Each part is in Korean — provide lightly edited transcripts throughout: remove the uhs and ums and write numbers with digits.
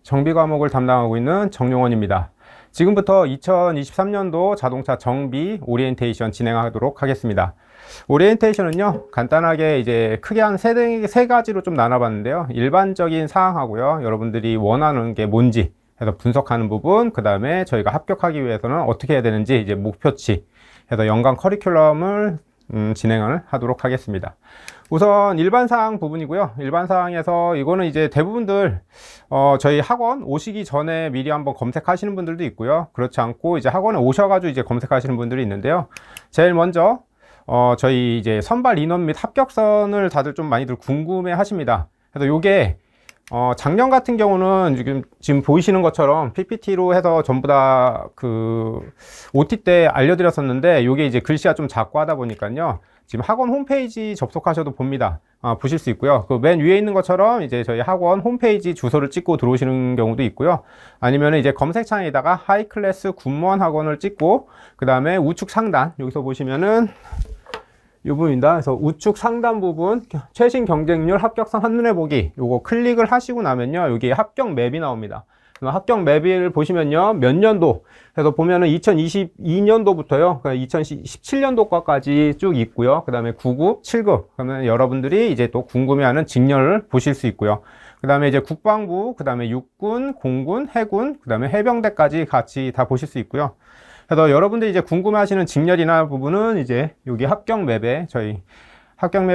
정비 과목을 담당하고 있는 정용원입니다. 지금부터 2023년도 자동차 정비 오리엔테이션 진행하도록 하겠습니다. 오리엔테이션은요, 간단하게 이제 크게 한 세 가지로 좀 나눠봤는데요. 일반적인 사항하고요, 여러분들이 원하는 게 뭔지 해서 분석하는 부분, 그 다음에 저희가 합격하기 위해서는 어떻게 해야 되는지 이제 목표치 해서 연간 커리큘럼을 진행을 하도록 하겠습니다. 우선 일반사항 부분이고요. 일반사항에서 이거는 이제 대부분들 저희 학원 오시기 전에 미리 한번 검색하시는 분들도 있고요. 그렇지 않고 이제 학원에 오셔가지고 이제 검색하시는 분들이 있는데요. 제일 먼저 저희 이제 선발 인원 및 합격선을 다들 좀 많이들 궁금해 하십니다. 그래서 요게 작년 같은 경우는 지금 보이시는 것처럼 PPT로 해서 전부 다 OT 때 알려드렸었는데, 요게 이제 글씨가 좀 작고 하다 보니까요. 지금 학원 홈페이지 접속하셔도 보실 수 있고요. 그 맨 위에 있는 것처럼 이제 저희 학원 홈페이지 주소를 찍고 들어오시는 경우도 있고요. 아니면 이제 검색창에다가 하이클래스 군무원 학원을 찍고, 그 다음에 우측 상단, 여기서 보시면은 이 부분입니다. 그래서 우측 상단 부분 최신 경쟁률 합격선 한눈에 보기, 요거 클릭을 하시고 나면요, 여기 합격 맵이 나옵니다. 합격 맵을 보시면요, 몇 년도, 그래서 보면은 2022년도부터요, 그러니까 2017년도까지 쭉 있고요. 그 다음에 9급, 7급, 그러면 여러분들이 이제 또 궁금해하는 직렬을 보실 수 있고요. 그 다음에 이제 국방부, 그 다음에 육군, 공군, 해군, 그 다음에 해병대까지 같이 다 보실 수 있고요. 그래서 여러분들이 이제 궁금해하시는 직렬이나 부분은 이제 여기 합격 맵에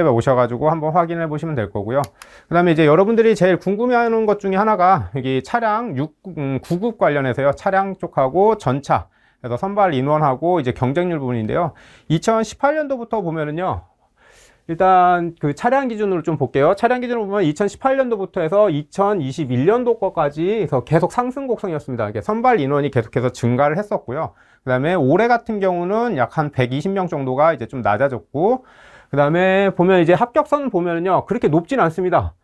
오셔가지고 한번 확인해 보시면 될 거고요. 그 다음에 이제 여러분들이 제일 궁금해하는 것 중에 하나가 여기 차량 9급 관련해서요. 차량 쪽하고 전차, 그래서 선발 인원하고 이제 경쟁률 부분인데요. 2018년도부터 보면은요. 일단 그 차량 기준으로 좀 볼게요. 차량 기준으로 보면 2018년도부터 해서 2021년도 거까지 해서 계속 상승 곡선이었습니다. 선발 인원이 계속해서 증가를 했었고요. 그 다음에 올해 같은 경우는 약 한 120명 정도가 이제 좀 낮아졌고, 그 다음에 보면 이제 합격선 보면은요, 그렇게 높진 않습니다.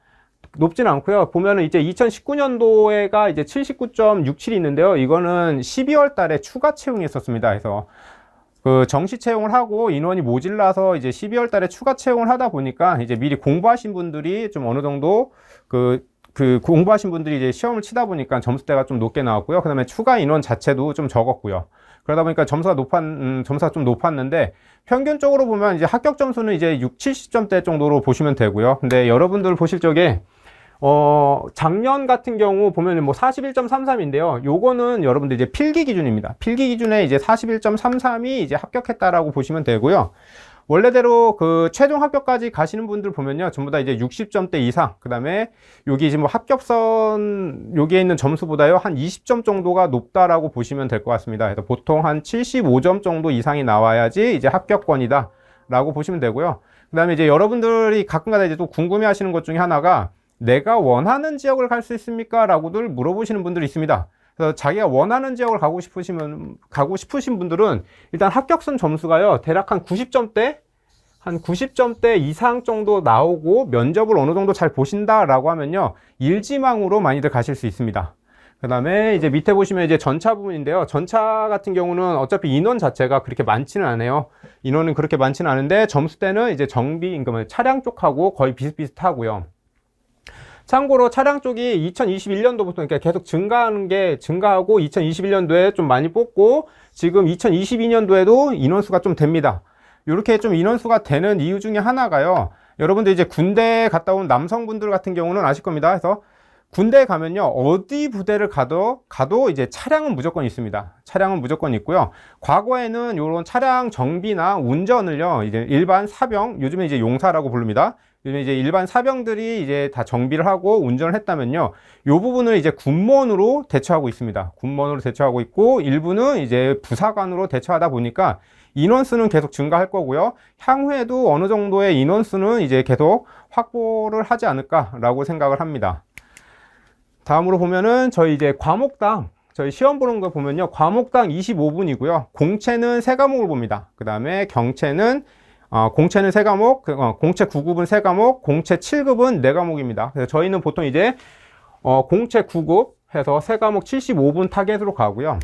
높진 않고요. 보면은 이제 2019년도에가 이제 79.67이 있는데요. 이거는 12월 달에 추가 채용이 있었습니다. 그래서 정시 채용을 하고 인원이 모질라서 이제 12월 달에 추가 채용을 하다 보니까 이제 미리 공부하신 분들이 좀 어느 정도 공부하신 분들이 이제 시험을 치다 보니까 점수대가 좀 높게 나왔고요. 그 다음에 추가 인원 자체도 좀 적었고요. 그러다 보니까 점수가 좀 높았는데, 평균적으로 보면 이제 합격 점수는 이제 6, 70점대 정도로 보시면 되고요. 근데 여러분들 보실 적에 작년 같은 경우 보면 뭐 41.33인데요. 요거는 여러분들 이제 필기 기준입니다. 필기 기준에 이제 41.33이 이제 합격했다라고 보시면 되고요. 원래대로 최종 합격까지 가시는 분들 보면요, 전부 다 이제 60점대 이상, 그 다음에 여기 지금 합격선 여기에 있는 점수보다요 한 20점 정도가 높다라고 보시면 될 것 같습니다. 그래서 보통 한 75점 정도 이상이 나와야지 이제 합격권이다 라고 보시면 되고요. 그 다음에 이제 여러분들이 가끔가다 이제 또 궁금해 하시는 것 중에 하나가, 내가 원하는 지역을 갈 수 있습니까? 라고들 물어보시는 분들이 있습니다. 그래서 자기가 원하는 지역을 가고 싶으신 분들은 일단 합격선 점수가요, 대략 한 90점대 이상 정도 나오고 면접을 어느 정도 잘 보신다라고 하면요, 일지망으로 많이들 가실 수 있습니다. 그 다음에 이제 밑에 보시면 이제 전차 부분인데요. 전차 같은 경우는 어차피 인원 자체가 그렇게 많지는 않아요. 인원은 그렇게 많지는 않은데, 점수대는 이제 그러니까 차량 쪽하고 거의 비슷비슷하고요. 참고로 차량 쪽이 2021년도부터 그러니까 계속 증가하고 2021년도에 좀 많이 뽑고, 지금 2022년도에도 인원수가 좀 됩니다. 이렇게 좀 인원수가 되는 이유 중에 하나가요, 여러분들 이제 군대 갔다 온 남성분들 같은 경우는 아실 겁니다. 그래서 군대에 가면요, 어디 부대를 가도 이제 차량은 무조건 있습니다. 차량은 무조건 있고요. 과거에는 이런 차량 정비나 운전을요, 이제 일반 사병, 요즘에 이제 용사라고 부릅니다. 요즘 이제 일반 사병들이 이제 다 정비를 하고 운전을 했다면요, 이 부분을 이제 군무원으로 대처하고 있습니다. 군무원으로 대처하고 있고, 일부는 이제 부사관으로 대처하다 보니까 인원수는 계속 증가할 거고요. 향후에도 어느 정도의 인원수는 이제 계속 확보를 하지 않을까라고 생각을 합니다. 다음으로 보면은 저희 이제 과목당, 저희 시험 보는 거 보면요, 과목당 25분이고요. 공채는 3과목을 봅니다. 그 다음에 경채는 공채는 3과목, 공채 9급은 3과목, 공채 7급은 4과목입니다. 그래서 저희는 보통 이제 공채 9급 해서 3과목 75분 타겟으로 가고요.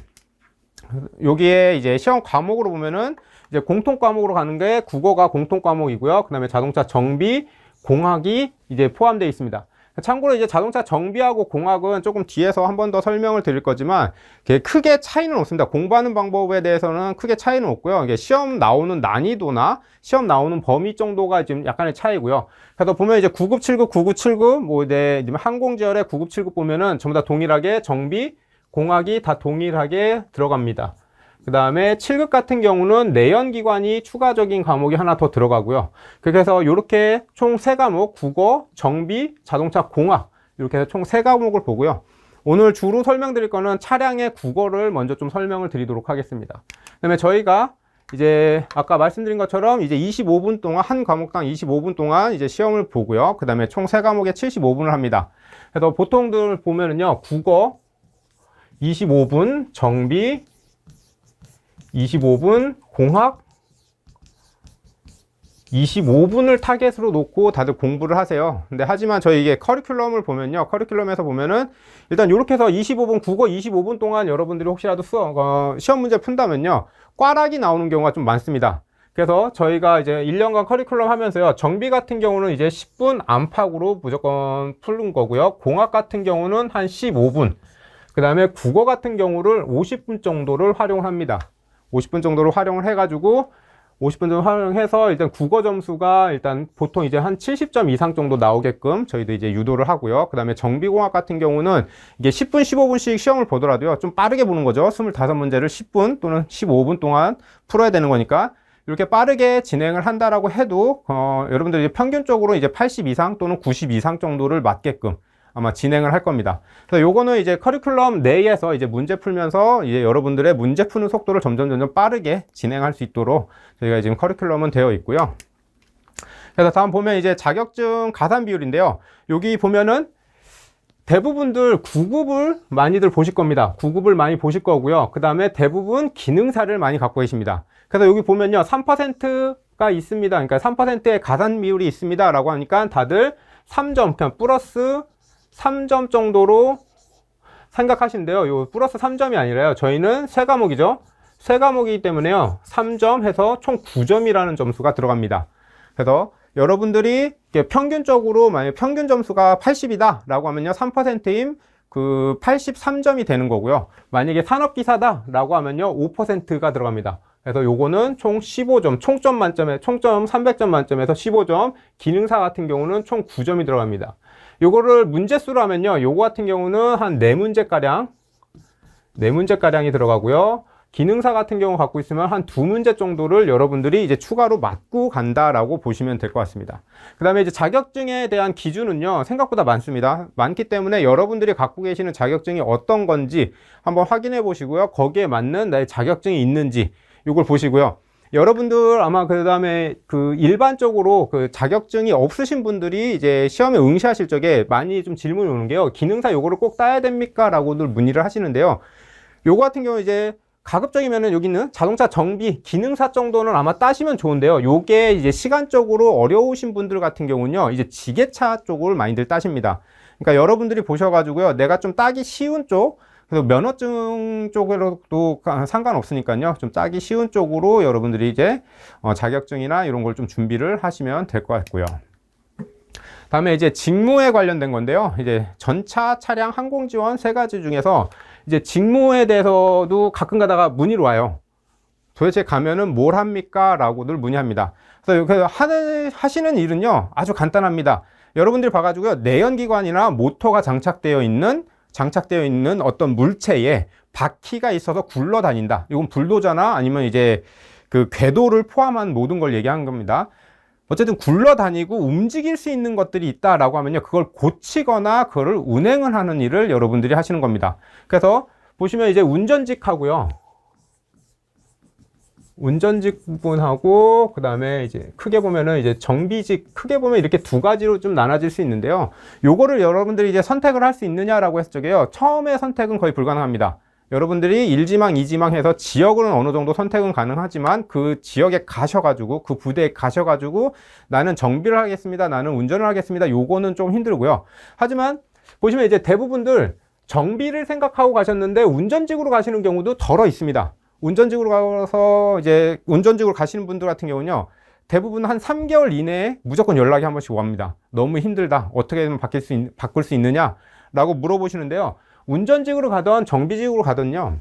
여기에 이제 시험 과목으로 보면은 이제 공통 과목으로 가는 게 국어가 공통 과목이고요. 그 다음에 자동차 정비, 공학이 이제 포함되어 있습니다. 참고로 이제 자동차 정비하고 공학은 조금 뒤에서 한 번 더 설명을 드릴 거지만 크게 차이는 없습니다. 공부하는 방법에 대해서는 크게 차이는 없고요. 이게 시험 나오는 난이도나 시험 나오는 범위 정도가 지금 약간의 차이고요. 그래서 보면 이제 9급, 7급, 9급, 7급, 뭐 이제 항공지열의 9급, 7급 보면은 전부 다 동일하게 정비, 공학이 다 동일하게 들어갑니다. 그 다음에 7급 같은 경우는 내연기관이 추가적인 과목이 하나 더 들어가고요. 그래서 이렇게 총 3과목, 국어, 정비, 자동차 공학 이렇게 해서 총 3과목을 보고요. 오늘 주로 설명드릴 거는 차량의 국어를 먼저 좀 설명을 드리도록 하겠습니다. 그 다음에 저희가 이제 아까 말씀드린 것처럼 이제 25분 동안 한 과목당 25분 동안 이제 시험을 보고요. 그 다음에 총 3과목에 75분을 합니다. 그래서 보통들 보면은요, 국어 25분, 정비 25분, 공학 25분을 타겟으로 놓고 다들 공부를 하세요. 근데 하지만 저희 이게 커리큘럼을 보면요. 커리큘럼에서 보면은 일단 이렇게 해서 25분, 국어 25분 동안 여러분들이 혹시라도 시험 문제 푼다면요. 꽈락이 나오는 경우가 좀 많습니다. 그래서 저희가 이제 1년간 커리큘럼 하면서요. 정비 같은 경우는 이제 10분 안팎으로 무조건 푸는 거고요. 공학 같은 경우는 한 15분. 그 다음에 국어 같은 경우를 50분 정도를 활용을 합니다. 50분 정도로 활용을 해가지고 50분 정도 활용해서 일단 국어 점수가 일단 보통 이제 한 70점 이상 정도 나오게끔 저희도 이제 유도를 하고요. 그 다음에 정비공학 같은 경우는 이게 10분, 15분씩 시험을 보더라도요. 좀 빠르게 보는 거죠. 25문제를 10분 또는 15분 동안 풀어야 되는 거니까 이렇게 빠르게 진행을 한다라고 해도 여러분들이 평균적으로 이제 80 이상 또는 90 이상 정도를 맞게끔 아마 진행을 할 겁니다. 그래서 요거는 이제 커리큘럼 내에서 이제 문제 풀면서 이제 여러분들의 문제 푸는 속도를 점점 빠르게 진행할 수 있도록 저희가 지금 커리큘럼은 되어 있고요. 그래서 다음 보면 이제 자격증 가산 비율인데요. 여기 보면은 대부분들 9급을 많이들 보실 겁니다. 9급을 많이 보실 거고요. 그 다음에 대부분 기능사를 많이 갖고 계십니다. 그래서 여기 보면요. 3%가 있습니다. 그러니까 3%의 가산 비율이 있습니다. 라고 하니까 다들 3점, 그냥 플러스 3점 정도로 생각하시는데요. 요 플러스 3점이 아니라요. 저희는 3과목이죠. 3과목이기 때문에요. 3점 해서 총 9점이라는 점수가 들어갑니다. 그래서 여러분들이 평균적으로 만약 평균 점수가 80이다 라고 하면요. 3%인 그 83점이 되는 거고요. 만약에 산업기사다 라고 하면요. 5%가 들어갑니다. 그래서 요거는 총 15점, 총점 만점에, 총점 300점 만점에서 15점, 기능사 같은 경우는 총 9점이 들어갑니다. 요거를 문제수로 하면요. 요거 같은 경우는 한 4문제가량, 4문제가량이 들어가고요. 기능사 같은 경우 갖고 있으면 한 2문제 정도를 여러분들이 이제 추가로 맞고 간다라고 보시면 될 것 같습니다. 그 다음에 이제 자격증에 대한 기준은요, 생각보다 많습니다. 많기 때문에 여러분들이 갖고 계시는 자격증이 어떤 건지 한번 확인해 보시고요. 거기에 맞는 나의 자격증이 있는지 이걸 보시고요. 여러분들 아마 그 다음에 그 일반적으로 그 자격증이 없으신 분들이 이제 시험에 응시하실 적에 많이 좀 질문이 오는 게요. 기능사 요거를 꼭 따야 됩니까? 라고들 문의를 하시는데요. 요거 같은 경우 이제 가급적이면은 여기는 자동차 정비 기능사 정도는 아마 따시면 좋은데요. 요게 이제 시간적으로 어려우신 분들 같은 경우는요. 이제 지게차 쪽을 많이들 따십니다. 그러니까 여러분들이 보셔가지고요. 내가 좀 따기 쉬운 쪽, 그래서 면허증 쪽으로도 상관없으니까요. 좀 따기 쉬운 쪽으로 여러분들이 이제 자격증이나 이런 걸 좀 준비를 하시면 될 것 같고요. 다음에 이제 직무에 관련된 건데요. 이제 전차, 차량, 항공지원 3가지 중에서 이제 직무에 대해서도 가끔 가다가 문의로 와요. 도대체 가면은 뭘 합니까? 라고들 문의합니다. 그래서 하시는 일은요. 아주 간단합니다. 여러분들이 봐가지고요. 내연기관이나 모터가 장착되어 있는 어떤 물체에 바퀴가 있어서 굴러다닌다. 이건 불도저나 아니면 이제 그 궤도를 포함한 모든 걸 얘기하는 겁니다. 어쨌든 굴러다니고 움직일 수 있는 것들이 있다라고 하면요. 그걸 고치거나 그거를 운행을 하는 일을 여러분들이 하시는 겁니다. 그래서 보시면 이제 운전직하고요. 운전직 부분하고 그다음에 이제 크게 보면은 이제 정비직 크게 보면 이렇게 2가지로 좀 나눠질 수 있는데요. 요거를 여러분들이 이제 선택을 할 수 있느냐라고 했을 적에요. 처음에 선택은 거의 불가능합니다. 여러분들이 1지망, 2지망 해서 지역은 어느 정도 선택은 가능하지만 그 지역에 가셔가지고 그 부대에 가셔가지고 나는 정비를 하겠습니다. 나는 운전을 하겠습니다. 요거는 좀 힘들고요. 하지만 보시면 이제 대부분들 정비를 생각하고 가셨는데 운전직으로 가시는 경우도 덜어 있습니다. 운전직으로 가서 이제 운전직으로 가시는 분들 같은 경우는요. 대부분 한 3개월 이내에 무조건 연락이 한 번씩 옵니다. 너무 힘들다. 어떻게 하면 바꿀 수 있느냐? 라고 물어보시는데요. 운전직으로 가던 정비직으로 가던요.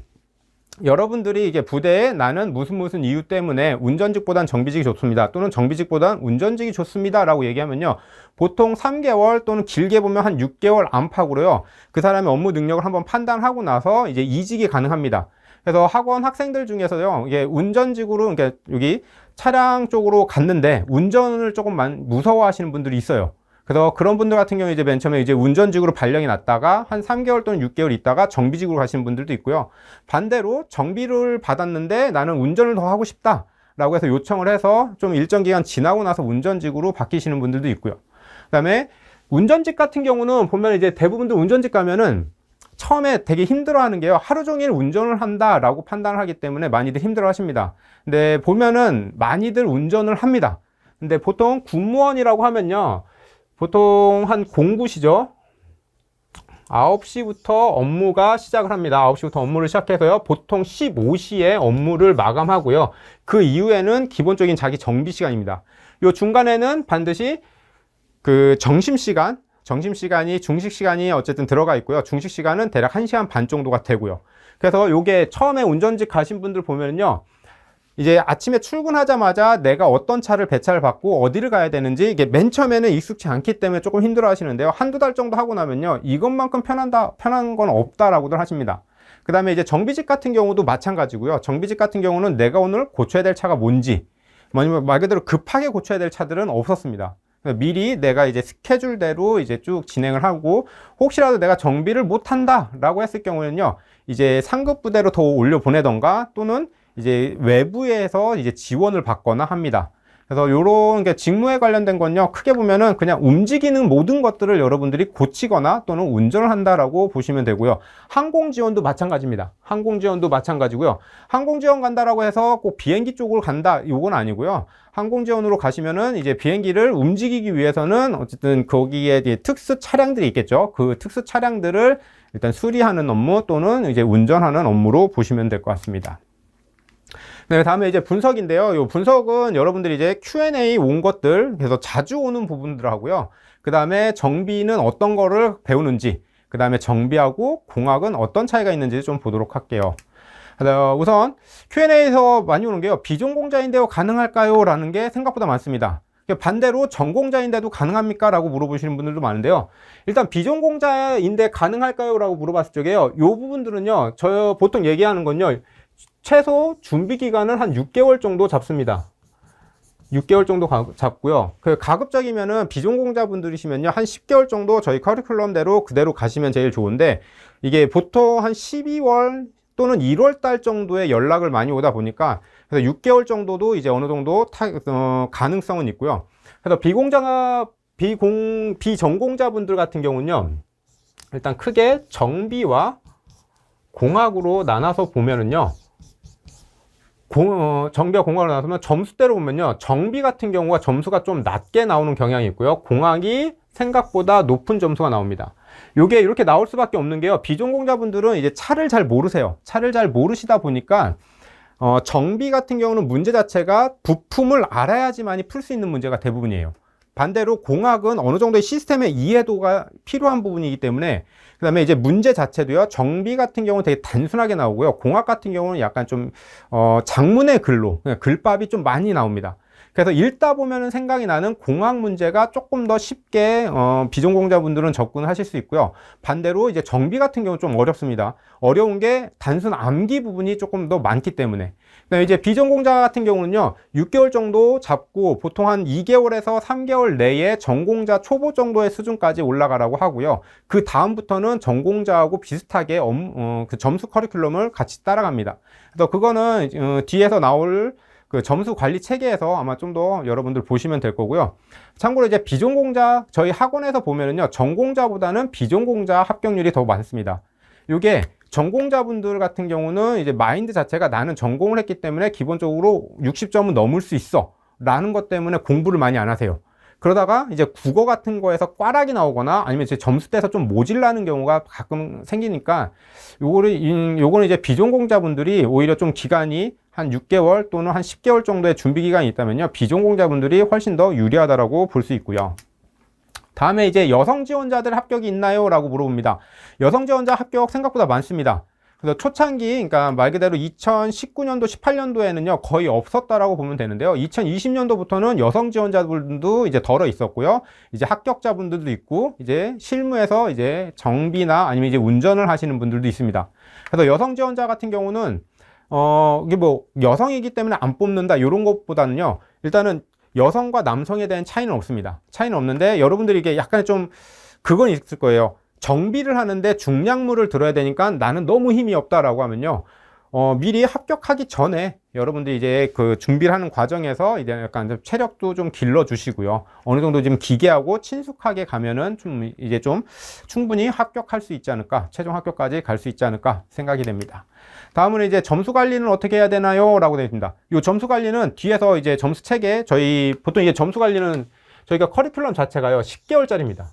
여러분들이 이게 부대에 나는 무슨 이유 때문에 운전직보단 정비직이 좋습니다. 또는 정비직보단 운전직이 좋습니다. 라고 얘기하면요. 보통 3개월 또는 길게 보면 한 6개월 안팎으로요. 그 사람의 업무 능력을 한번 판단하고 나서 이제 이직이 가능합니다. 그래서 학원 학생들 중에서요. 이게 운전직으로, 그러니까 여기 차량 쪽으로 갔는데 운전을 조금 무서워 하시는 분들이 있어요. 그래서 그런 분들 같은 경우에 이제 맨 처음에 이제 운전직으로 발령이 났다가 한 3개월 또는 6개월 있다가 정비직으로 가시는 분들도 있고요. 반대로 정비를 받았는데 나는 운전을 더 하고 싶다 라고 해서 요청을 해서 좀 일정 기간 지나고 나서 운전직으로 바뀌시는 분들도 있고요. 그 다음에 운전직 같은 경우는 보면 이제 대부분들 운전직 가면은 처음에 되게 힘들어 하는 게요. 하루 종일 운전을 한다라고 판단을 하기 때문에 많이들 힘들어 하십니다. 근데 보면은 많이들 운전을 합니다. 근데 보통 군무원이라고 하면요. 보통 한 공구시죠. 9시부터 업무가 시작을 합니다. 9시부터 업무를 시작해서요. 보통 15시에 업무를 마감하고요. 그 이후에는 기본적인 자기 정비 시간입니다. 요 중간에는 반드시 그 점심시간이 중식시간이 어쨌든 들어가 있고요. 중식시간은 대략 1시간 반 정도가 되고요. 그래서 요게 처음에 운전직 가신 분들 보면요. 이제 아침에 출근하자마자 내가 어떤 차를 배차를 받고 어디를 가야 되는지 이게 맨 처음에는 익숙치 않기 때문에 조금 힘들어 하시는데요. 한두 달 정도 하고 나면요. 이것만큼 편한 건 없다라고들 하십니다. 그 다음에 이제 정비직 같은 경우도 마찬가지고요. 정비직 같은 경우는 내가 오늘 고쳐야 될 차가 뭔지, 아니면 말 그대로 급하게 고쳐야 될 차들은 없었습니다. 미리 내가 이제 스케줄대로 이제 쭉 진행을 하고 혹시라도 내가 정비를 못 한다 라고 했을 경우에는요. 이제 상급 부대로 더 올려 보내던가 또는 이제 외부에서 이제 지원을 받거나 합니다. 그래서 요런 게 직무에 관련된 건요. 크게 보면은 그냥 움직이는 모든 것들을 여러분들이 고치거나 또는 운전을 한다라고 보시면 되고요. 항공 지원도 마찬가지입니다. 항공 지원도 마찬가지고요. 항공 지원 간다라고 해서 꼭 비행기 쪽으로 간다 요건 아니고요. 항공 지원으로 가시면은 이제 비행기를 움직이기 위해서는 어쨌든 거기에 특수 차량들이 있겠죠. 그 특수 차량들을 일단 수리하는 업무 또는 이제 운전하는 업무로 보시면 될 것 같습니다. 네, 다음에 이제 분석인데요. 이 분석은 여러분들이 이제 Q&A 온 것들, 그래서 자주 오는 부분들 하고요. 그 다음에 정비는 어떤 거를 배우는지, 그 다음에 정비하고 공학은 어떤 차이가 있는지 좀 보도록 할게요. 우선 Q&A에서 많이 오는 게요. 비전공자인데요, 가능할까요? 라는 게 생각보다 많습니다. 반대로 전공자인데도 가능합니까? 라고 물어보시는 분들도 많은데요. 일단 비전공자인데 가능할까요? 라고 물어봤을 적에요. 이 부분들은요, 저 보통 얘기하는 건요. 최소 준비 기간을 한 6개월 정도 잡습니다. 6개월 정도 잡고요. 그 가급적이면은 비전공자분들이시면요. 한 10개월 정도 저희 커리큘럼대로 그대로 가시면 제일 좋은데 이게 보통 한 12월 또는 1월 달 정도에 연락을 많이 오다 보니까 그래서 6개월 정도도 이제 어느 정도 가능성은 있고요. 그래서 비전공자분들 같은 경우는요. 일단 크게 정비와 공학으로 나눠서 보면은요. 정비와 공학으로 나서면 점수대로 보면요. 정비 같은 경우가 점수가 좀 낮게 나오는 경향이 있고요. 공학이 생각보다 높은 점수가 나옵니다. 요게 이렇게 나올 수밖에 없는 게요. 비전공자분들은 이제 차를 잘 모르세요. 차를 잘 모르시다 보니까 정비 같은 경우는 문제 자체가 부품을 알아야지만이 풀 수 있는 문제가 대부분이에요. 반대로 공학은 어느 정도의 시스템의 이해도가 필요한 부분이기 때문에 그 다음에 이제 문제 자체도요. 정비 같은 경우는 되게 단순하게 나오고요. 공학 같은 경우는 약간 좀 장문의 글로 글밥이 좀 많이 나옵니다. 그래서 읽다 보면은 생각이 나는 공학 문제가 조금 더 쉽게 비전공자분들은 접근을 하실 수 있고요. 반대로 이제 정비 같은 경우는 좀 어렵습니다. 어려운 게 단순 암기 부분이 조금 더 많기 때문에. 그다음에 이제 비전공자 같은 경우는요. 6개월 정도 잡고 보통 한 2개월에서 3개월 내에 전공자 초보 정도의 수준까지 올라가라고 하고요. 그 다음부터는 전공자하고 비슷하게 그 점수 커리큘럼을 같이 따라갑니다. 그래서 그거는 뒤에서 나올 그 점수 관리 체계에서 아마 좀 더 여러분들 보시면 될 거고요. 참고로 이제 비전공자 저희 학원에서 보면은요. 전공자보다는 비전공자 합격률이 더 많습니다. 이게 전공자분들 같은 경우는 이제 마인드 자체가 나는 전공을 했기 때문에 기본적으로 60점은 넘을 수 있어 라는 것 때문에 공부를 많이 안 하세요. 그러다가 이제 국어 같은 거에서 꽈락이 나오거나 아니면 이제 점수 떼서 좀 모질라는 경우가 가끔 생기니까 요거는 이제 비전공자분들이 오히려 좀 기간이 한 6개월 또는 한 10개월 정도의 준비 기간이 있다면요, 비전공자분들이 훨씬 더 유리하다라고 볼 수 있고요. 다음에 이제 여성 지원자들 합격이 있나요? 라고 물어봅니다. 여성 지원자 합격 생각보다 많습니다. 그래서 초창기, 그러니까 말 그대로 2019년도, 18년도에는요, 거의 없었다라고 보면 되는데요. 2020년도부터는 여성 지원자분도 이제 덜어 있었고요. 이제 합격자분들도 있고, 이제 실무에서 이제 정비나 아니면 이제 운전을 하시는 분들도 있습니다. 그래서 여성 지원자 같은 경우는, 이게 뭐, 여성이기 때문에 안 뽑는다, 이런 것보다는요, 일단은 여성과 남성에 대한 차이는 없습니다. 차이는 없는데, 여러분들이 이게 약간의 좀, 그건 있을 거예요. 정비를 하는데 중량물을 들어야 되니까 나는 너무 힘이 없다라고 하면요, 미리 합격하기 전에 여러분들이 이제 그 준비를 하는 과정에서 이제 약간 체력도 좀 길러 주시고요. 어느 정도 좀 기계하고 친숙하게 가면은 좀 이제 좀 충분히 합격할 수 있지 않을까, 최종 합격까지 갈 수 있지 않을까 생각이 됩니다. 다음은 이제 점수 관리는 어떻게 해야 되나요? 라고 되어 있습니다. 이 점수 관리는 뒤에서 이제 점수 체계, 저희 보통 이게 점수 관리는 저희가 커리큘럼 자체가요, 10개월짜리입니다.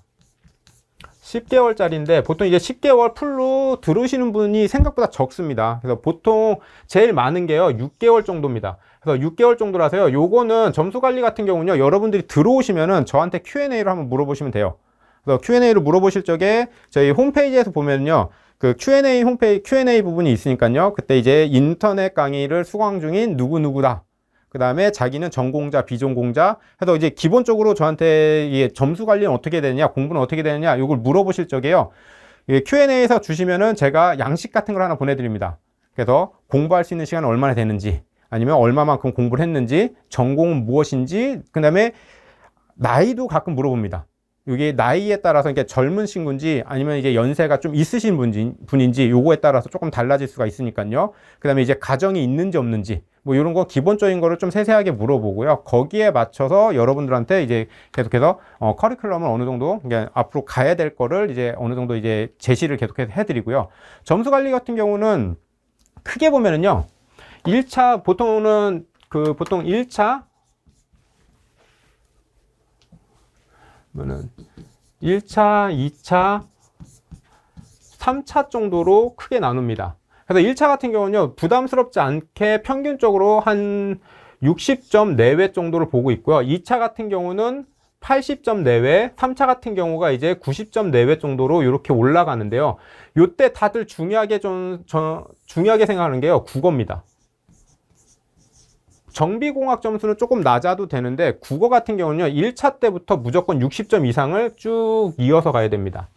10개월짜리인데 보통 이제 10개월 풀로 들으시는 분이 생각보다 적습니다. 그래서 보통 제일 많은 게요, 6개월 정도입니다. 그래서 6개월 정도라서요, 요거는 점수 관리 같은 경우는요, 여러분들이 들어오시면은 저한테 Q&A로 한번 물어보시면 돼요. 그래서 Q&A로 물어보실 적에 저희 홈페이지에서 보면요, 그 Q&A 부분이 있으니까요, 그때 이제 인터넷 강의를 수강 중인 누구누구다, 그 다음에 자기는 전공자, 비전공자 해서 이제 기본적으로 저한테 이게 점수 관리는 어떻게 되느냐, 공부는 어떻게 되느냐, 이걸 물어보실 적에요, Q&A에서 주시면은 제가 양식 같은 걸 하나 보내드립니다. 그래서 공부할 수 있는 시간은 얼마나 되는지, 아니면 얼마만큼 공부를 했는지, 전공은 무엇인지, 그 다음에 나이도 가끔 물어봅니다. 이게 나이에 따라서 이게 젊은 친구인지 아니면 이제 연세가 좀 있으신 분인지 요거에 따라서 조금 달라질 수가 있으니까요. 그 다음에 이제 가정이 있는지 없는지 뭐 이런 거 기본적인 거를 좀 세세하게 물어보고요. 거기에 맞춰서 여러분들한테 이제 계속해서 커리큘럼을 어느 정도 앞으로 가야 될 거를 이제 어느 정도 이제 제시를 계속해서 해드리고요. 점수 관리 같은 경우는 크게 보면은요, 1차 보통 1차 1차, 2차, 3차 정도로 크게 나눕니다. 그래서 1차 같은 경우는요, 부담스럽지 않게 평균적으로 한 60점 내외 정도를 보고 있고요. 2차 같은 경우는 80점 내외, 3차 같은 경우가 이제 90점 내외 정도로 이렇게 올라가는데요. 요때 다들 중요하게 생각하는 게요, 국어입니다. 정비공학 점수는 조금 낮아도 되는데 국어 같은 경우는요, 1차 때부터 무조건 60점 이상을 쭉 이어서 가야 됩니다.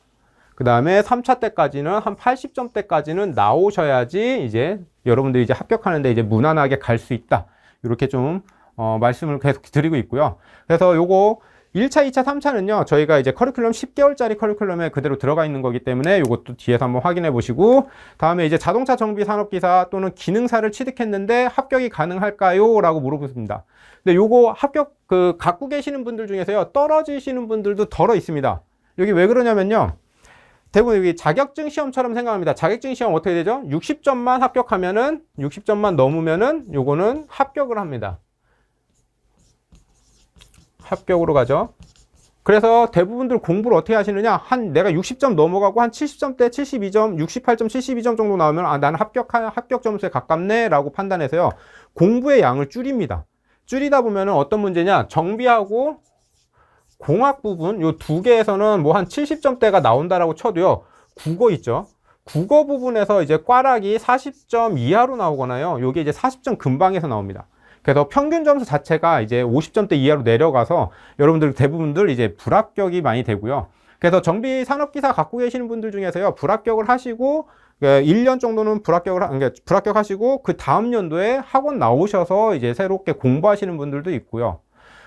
그 다음에 3차 때까지는 한 80점대까지는 나오셔야지 이제 여러분들이 이제 합격하는데 이제 무난하게 갈 수 있다, 이렇게 좀 말씀을 계속 드리고 있고요. 그래서 요거 1차, 2차, 3차는요, 저희가 이제 커리큘럼 10개월짜리 커리큘럼에 그대로 들어가 있는 거기 때문에 이것도 뒤에서 한번 확인해 보시고, 다음에 이제 자동차 정비 산업기사 또는 기능사를 취득했는데 합격이 가능할까요? 라고 물어보십니다. 근데 요거 합격 갖고 계시는 분들 중에서요, 떨어지시는 분들도 덜어 있습니다. 여기 왜 그러냐면요, 대부분 여기 자격증 시험처럼 생각합니다. 자격증 시험 어떻게 되죠? 60점만 합격하면은, 60점만 넘으면은 요거는 합격을 합니다. 합격으로 가죠. 그래서 대부분들 공부를 어떻게 하시느냐, 내가 60점 넘어가고 한 70점대 72점, 68점, 72점 정도 나오면 나는 합격 점수에 가깝네 라고 판단해서요, 공부의 양을 줄입니다. 줄이다 보면은 어떤 문제냐, 정비하고 공학 부분 요 두 개에서는 뭐 한 70점대가 나온다라고 쳐도요, 국어 있죠. 국어 부분에서 이제 꽈락이 40점 이하로 나오거나요, 요게 이제 40점 근방에서 나옵니다. 그래서 평균 점수 자체가 이제 50점대 이하로 내려가서 여러분들 대부분들 이제 불합격이 많이 되고요. 그래서 정비 산업기사 갖고 계시는 분들 중에서요, 불합격을 하시고 1년 정도는 불합격하시고 그 다음 연도에 학원 나오셔서 이제 새롭게 공부하시는 분들도 있고요.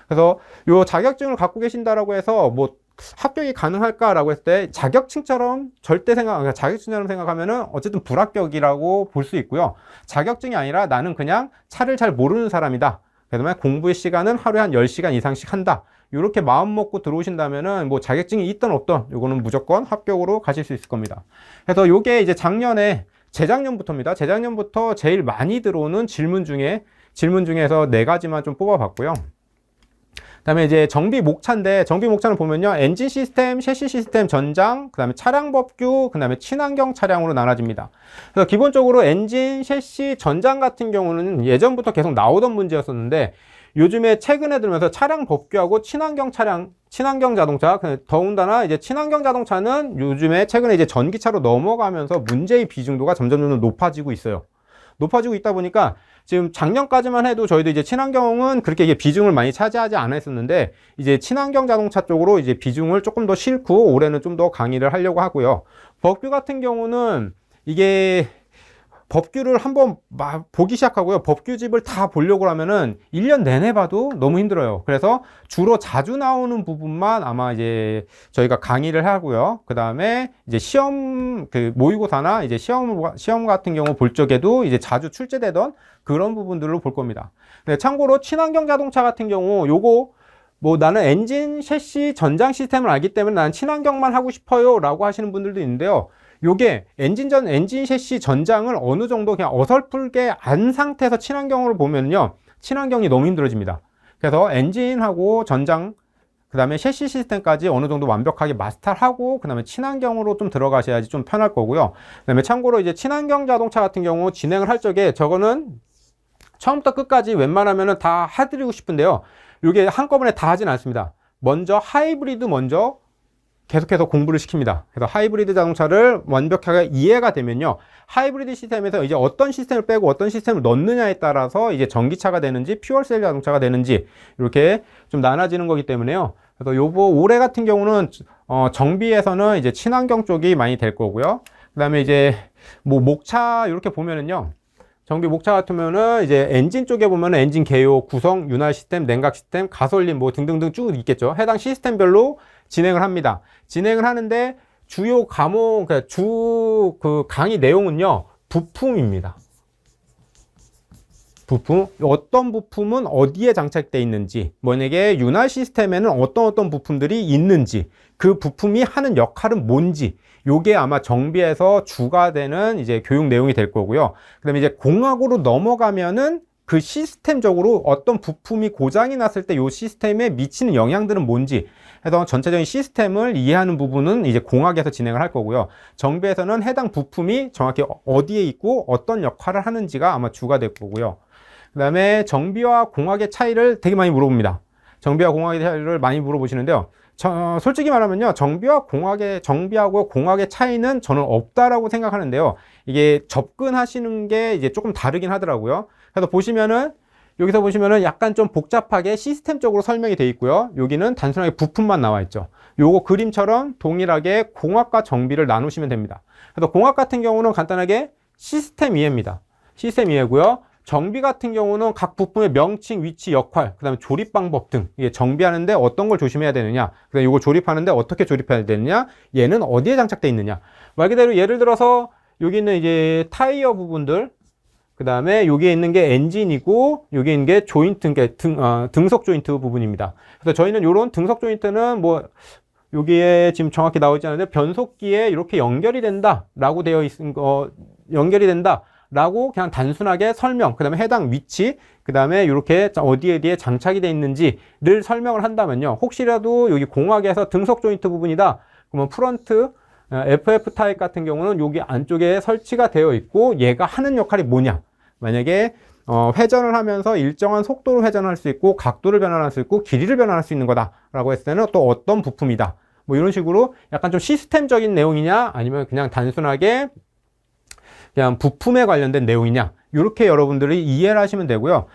그래서 요 자격증을 갖고 계신다라고 해서 뭐 합격이 가능할까라고 했을 때 자격증처럼 자격증처럼 생각하면은 어쨌든 불합격이라고 볼 수 있고요. 자격증이 아니라 나는 그냥 차를 잘 모르는 사람이다, 그다음에 공부의 시간은 하루에 한 10시간 이상씩 한다, 이렇게 마음 먹고 들어오신다면은 뭐 자격증이 있든 없든 요거는 무조건 합격으로 가실 수 있을 겁니다. 그래서 요게 이제 재작년부터입니다. 재작년부터 제일 많이 들어오는 질문 중에서 4가지만 좀 뽑아봤고요. 그다음에 이제 정비 목차인데 정비 목차를 보면요. 엔진 시스템, 셰시 시스템, 전장, 그다음에 차량 법규, 그다음에 친환경 차량으로 나눠집니다. 그래서 기본적으로 엔진, 셰시, 전장 같은 경우는 예전부터 계속 나오던 문제였었는데 요즘에 최근에 들면서 차량 법규하고 친환경 차량, 친환경 자동차, 더군다나 이제 친환경 자동차는 요즘에 최근에 이제 전기차로 넘어가면서 문제의 비중도가 점점 높아지고 있어요. 높아지고 있다 보니까 지금 작년까지만 해도 저희도 이제 친환경은 그렇게 이게 비중을 많이 차지하지 않았었는데 이제 친환경 자동차 쪽으로 이제 비중을 조금 더 싣고 올해는 좀 더 강의를 하려고 하고요. 법규 같은 경우는 이게 법규를 한번 보기 시작하고요. 법규집을 다 보려고 하면은 1년 내내 봐도 너무 힘들어요. 그래서 주로 자주 나오는 부분만 아마 이제 저희가 강의를 하고요. 그 다음에 이제 시험, 모의고사나 이제 시험 같은 경우 볼 적에도 이제 자주 출제되던 그런 부분들로 볼 겁니다. 네, 참고로 친환경 자동차 같은 경우 요거 뭐 나는 엔진, 셰시, 전장 시스템을 알기 때문에 나는 친환경만 하고 싶어요 라고 하시는 분들도 있는데요. 요게 엔진 셰시 전장을 어느 정도 그냥 어설프게 안 상태에서 친환경으로 보면요. 친환경이 너무 힘들어집니다. 그래서 엔진하고 전장, 그 다음에 셰시 시스템까지 어느 정도 완벽하게 마스터하고, 그 다음에 친환경으로 좀 들어가셔야지 좀 편할 거고요. 그 다음에 참고로 이제 친환경 자동차 같은 경우 진행을 할 적에 저거는 처음부터 끝까지 웬만하면 다 해드리고 싶은데요. 요게 한꺼번에 다 하진 않습니다. 먼저 하이브리드 먼저 계속해서 공부를 시킵니다. 그래서 하이브리드 자동차를 완벽하게 이해가 되면요. 하이브리드 시스템에서 이제 어떤 시스템을 빼고 어떤 시스템을 넣느냐에 따라서 이제 전기차가 되는지 퓨얼셀 자동차가 되는지 이렇게 좀 나눠지는 거기 때문에요. 그래서 올해 같은 경우는 정비에서는 이제 친환경 쪽이 많이 될 거고요. 그 다음에 이제 뭐 목차 이렇게 보면은요. 정비 목차 같으면은 이제 엔진 쪽에 보면은 엔진 개요, 구성, 윤활 시스템, 냉각 시스템, 가솔린 뭐 등등등 쭉 있겠죠. 해당 시스템별로 진행을 합니다. 진행을 하는데 주요 과목, 강의 내용은요, 부품입니다. 부품, 어떤 부품은 어디에 장착되어 있는지, 만약에 윤활 시스템에는 어떤 부품들이 있는지, 그 부품이 하는 역할은 뭔지, 요게 아마 정비에서 주가 되는 이제 교육 내용이 될 거고요. 그 다음에 이제 공학으로 넘어가면은 그 시스템적으로 어떤 부품이 고장이 났을 때 요 시스템에 미치는 영향들은 뭔지 해서 전체적인 시스템을 이해하는 부분은 이제 공학에서 진행을 할 거고요. 정비에서는 해당 부품이 정확히 어디에 있고 어떤 역할을 하는지가 아마 주가 될 거고요. 그 다음에 정비와 공학의 차이를 되게 많이 물어봅니다. 정비와 공학의 차이를 많이 물어보시는데요. 솔직히 말하면요. 정비하고 공학의 차이는 저는 없다라고 생각하는데요. 이게 접근하시는 게 이제 조금 다르긴 하더라고요. 그래서 여기서 보시면은 약간 좀 복잡하게 시스템적으로 설명이 되어 있고요. 여기는 단순하게 부품만 나와 있죠. 요거 그림처럼 동일하게 공학과 정비를 나누시면 됩니다. 그래서 공학 같은 경우는 간단하게 시스템 이해입니다. 시스템 이해고요. 정비 같은 경우는 각 부품의 명칭, 위치, 역할, 그 다음에 조립 방법 등, 이게 정비하는데 어떤 걸 조심해야 되느냐, 그 다음에 이거 조립하는데 어떻게 조립해야 되느냐, 얘는 어디에 장착되어 있느냐. 말 그대로 예를 들어서 여기 있는 이제 타이어 부분들, 그 다음에 여기에 있는 게 엔진이고, 여기 있는 게 조인트, 등속 조인트 부분입니다. 그래서 저희는 이런 등속 조인트는 뭐, 여기에 지금 정확히 나오지 않는데, 변속기에 이렇게 연결이 된다, 라고 되어 있는 연결이 된다. 라고 그냥 단순하게 설명, 그 다음에 해당 위치, 그 다음에 이렇게 어디에 장착이 되어 있는지를 설명을 한다면요. 혹시라도 여기 공학에서 등속 조인트 부분이다. 그러면 프런트, FF 타입 같은 경우는 여기 안쪽에 설치가 되어 있고 얘가 하는 역할이 뭐냐. 만약에 회전을 하면서 일정한 속도로 회전할 수 있고 각도를 변환할 수 있고 길이를 변환할 수 있는 거다라고 했을 때는 또 어떤 부품이다. 뭐 이런 식으로 약간 좀 시스템적인 내용이냐 아니면 그냥 단순하게 그냥 부품에 관련된 내용이냐 이렇게 여러분들이 이해를 하시면 되고요.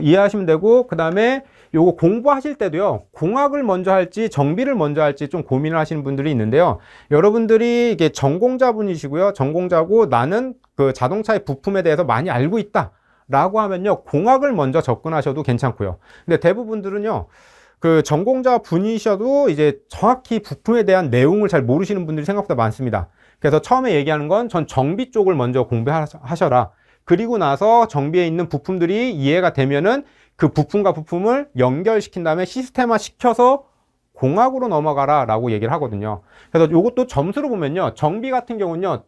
이해하시면 되고 그 다음에 요거 공부하실 때도요. 공학을 먼저 할지 정비를 먼저 할지 좀 고민을 하시는 분들이 있는데요. 여러분들이 이게 전공자분이시고요. 전공자고 나는 그 자동차의 부품에 대해서 많이 알고 있다 라고 하면요. 공학을 먼저 접근하셔도 괜찮고요. 근데 대부분들은요. 그 전공자 분이셔도 이제 정확히 부품에 대한 내용을 잘 모르시는 분들이 생각보다 많습니다. 그래서 처음에 얘기하는 건 전 정비 쪽을 먼저 공부하셔라. 그리고 나서 정비에 있는 부품들이 이해가 되면은 그 부품과 부품을 연결시킨 다음에 시스템화 시켜서 공학으로 넘어가라 라고 얘기를 하거든요. 그래서 이것도 점수로 보면요. 정비 같은 경우는요.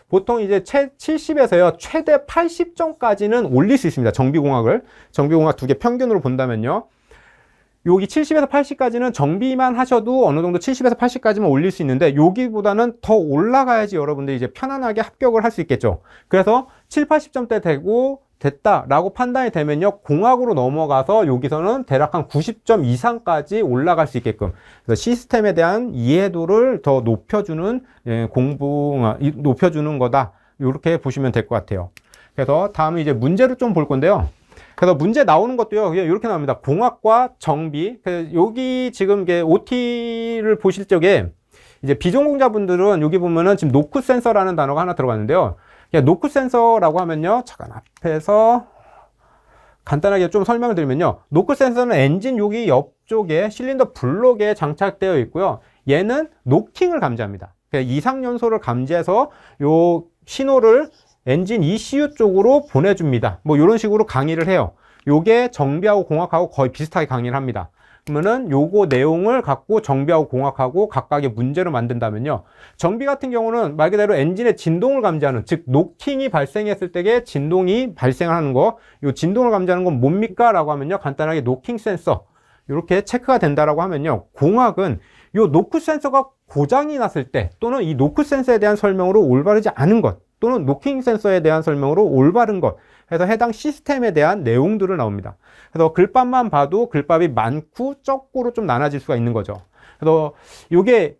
보통 이제 70에서요. 최대 80점까지는 올릴 수 있습니다. 정비공학 두 개 평균으로 본다면요. 여기 70에서 80까지는 정비만 하셔도 어느 정도 70에서 80까지만 올릴 수 있는데 여기보다는 더 올라가야지 여러분들이 이제 편안하게 합격을 할 수 있겠죠. 그래서 7, 80점대 되고 됐다라고 판단이 되면요, 공학으로 넘어가서 여기서는 대략 한 90점 이상까지 올라갈 수 있게끔, 그래서 시스템에 대한 이해도를 더 높여주는 높여주는 거다, 이렇게 보시면 될 것 같아요. 그래서 다음은 이제 문제를 좀 볼 건데요. 그래서 문제 나오는 것도요, 이렇게 나옵니다. 공학과 정비. 여기 지금 이게 OT를 보실 적에 이제 비전공자분들은 여기 보면은 지금 노크 센서라는 단어가 하나 들어갔는데요. 노크 센서라고 하면요, 잠깐 앞에서 간단하게 좀 설명을 드리면요, 노크 센서는 엔진 여기 옆쪽에 실린더 블록에 장착되어 있고요. 얘는 노킹을 감지합니다. 이상 연소를 감지해서 요 신호를 엔진 ECU 쪽으로 보내줍니다. 뭐 이런 식으로 강의를 해요. 요게 정비하고 공학하고 거의 비슷하게 강의를 합니다. 그러면은 요거 내용을 갖고 정비하고 공학하고 각각의 문제로 만든다면요, 정비 같은 경우는 말 그대로 엔진의 진동을 감지하는, 즉 노킹이 발생했을 때의 진동이 발생하는 거, 요 진동을 감지하는 건 뭡니까? 라고 하면요, 간단하게 노킹 센서 이렇게 체크가 된다라고 하면요, 공학은 요 노크 센서가 고장이 났을 때, 또는 이 노크 센서에 대한 설명으로 올바르지 않은 것, 또는 노킹 센서에 대한 설명으로 올바른 것 해서 해당 시스템에 대한 내용들을 나옵니다. 그래서 글밥만 봐도 글밥이 많고 적고로 좀 나눠질 수가 있는 거죠. 그래서 이게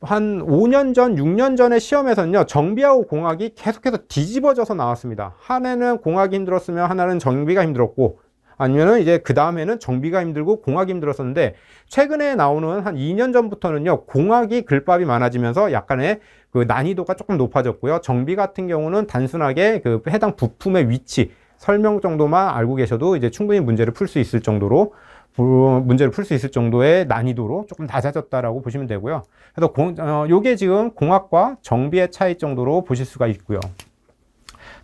한 5년 전, 6년 전에 시험에서는요, 정비하고 공학이 계속해서 뒤집어져서 나왔습니다. 하나는 공학이 힘들었으면 하나는 정비가 힘들었고, 아니면은 이제 그 다음에는 정비가 힘들고 공학이 힘들었었는데, 최근에 나오는 한 2년 전부터는요, 공학이 글밥이 많아지면서 약간의 그 난이도가 조금 높아졌고요. 정비 같은 경우는 단순하게 그 해당 부품의 위치, 설명 정도만 알고 계셔도 이제 충분히 문제를 풀 수 있을 정도로, 문제를 풀 수 있을 정도의 난이도로 조금 낮아졌다라고 보시면 되고요. 그래서 요게 지금 공학과 정비의 차이 정도로 보실 수가 있고요.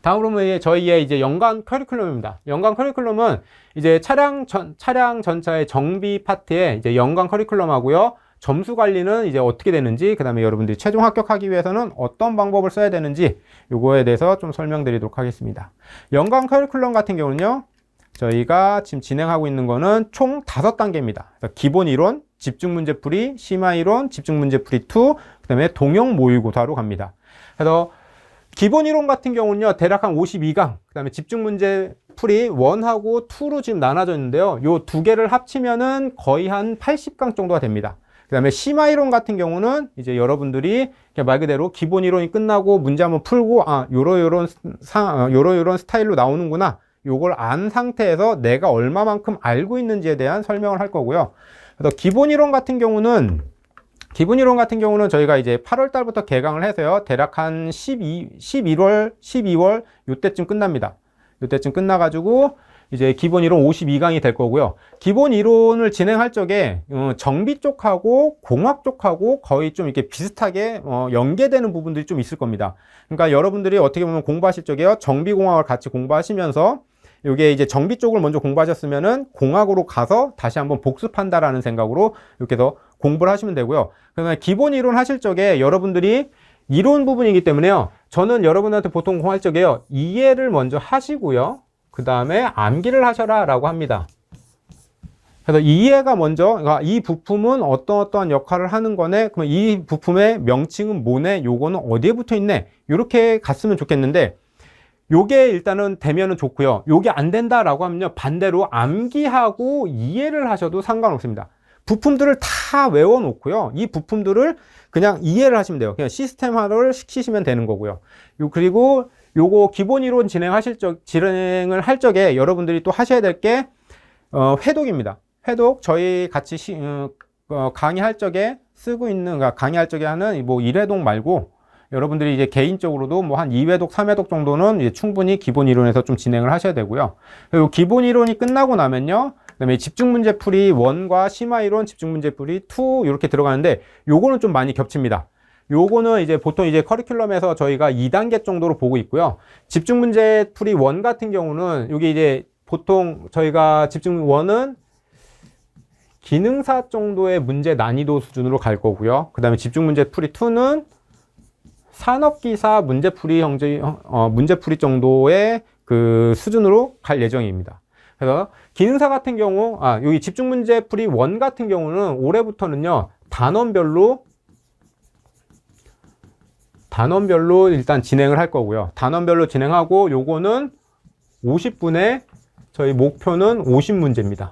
다음으로 저희의 이제 연간 커리큘럼입니다. 연간 커리큘럼은 이제 차량 전차의 정비 파트에 이제 연간 커리큘럼 하고요. 점수 관리는 이제 어떻게 되는지, 그 다음에 여러분들이 최종 합격하기 위해서는 어떤 방법을 써야 되는지, 요거에 대해서 좀 설명드리도록 하겠습니다. 연간 커리큘럼 같은 경우는요, 저희가 지금 진행하고 있는 거는 총 5단계입니다. 기본 이론, 집중 문제 풀이, 심화 이론, 집중 문제 풀이 2, 그 다음에 동형 모의고사로 갑니다. 그래서 기본 이론 같은 경우는요, 대략 한 52강, 그 다음에 집중 문제 풀이 1하고 2로 지금 나눠져 있는데요, 요 두 개를 합치면은 거의 한 80강 정도가 됩니다. 그 다음에 심화 이론 같은 경우는 이제 여러분들이 말 그대로 기본 이론이 끝나고 문제 한번 풀고, 요런 스타일로 나오는구나, 요걸 안 상태에서 내가 얼마만큼 알고 있는지에 대한 설명을 할 거고요. 그래서 기본 이론 같은 경우는 저희가 이제 8월 달부터 개강을 해서요, 대략 한 12월 요때쯤 끝납니다. 요때쯤 끝나가지고 이제 기본 이론 52강이 될 거고요. 기본 이론을 진행할 적에 정비 쪽하고 공학 쪽하고 거의 좀 이렇게 비슷하게 연계되는 부분들이 좀 있을 겁니다. 그러니까 여러분들이 어떻게 보면 공부하실 적에요, 정비 공학을 같이 공부하시면서 이게 이제 정비 쪽을 먼저 공부하셨으면은 공학으로 가서 다시 한번 복습한다라는 생각으로 이렇게 해서 공부를 하시면 되고요. 그러면 기본 이론 하실 적에 여러분들이 이론 부분이기 때문에요, 저는 여러분한테 보통 공부할 적에요, 이해를 먼저 하시고요, 그 다음에 암기를 하셔라 라고 합니다. 그래서 이해가 먼저, 그러니까 이 부품은 어떤 역할을 하는 거네, 그러면 이 부품의 명칭은 뭐네, 요거는 어디에 붙어 있네, 이렇게 갔으면 좋겠는데, 요게 일단은 되면은 좋고요. 요게 안 된다라고 하면요, 반대로 암기하고 이해를 하셔도 상관없습니다. 부품들을 다 외워놓고요, 이 부품들을 그냥 이해를 하시면 돼요. 그냥 시스템화를 시키시면 되는 거고요. 그리고 요거 기본 이론 진행을 할 적에 여러분들이 또 하셔야 될 게 회독입니다. 회독, 저희 같이 강의할 적에 쓰고 있는, 그러니까 강의할 적에 하는 뭐 1회독 말고 여러분들이 이제 개인적으로도 뭐 한 2회독, 3회독 정도는 이제 충분히 기본 이론에서 좀 진행을 하셔야 되고요. 그리고 기본 이론이 끝나고 나면요, 그 다음에 집중 문제 풀이 1과 심화 이론, 집중 문제 풀이 2 이렇게 들어가는데, 요거는 좀 많이 겹칩니다. 요거는 이제 보통 이제 커리큘럼에서 저희가 2단계 정도로 보고 있고요. 집중 문제 풀이 1 같은 경우는 여기 이제 보통 저희가 집중 1은 기능사 정도의 문제 난이도 수준으로 갈 거고요. 그 다음에 집중 문제 풀이 2는 산업기사 문제풀이 정도의 그 수준으로 갈 예정입니다. 그래서 기능사 같은 경우, 여기 집중문제풀이 1 같은 경우는 올해부터는요, 단원별로 일단 진행을 할 거고요. 단원별로 진행하고, 요거는 50분에 저희 목표는 50문제입니다.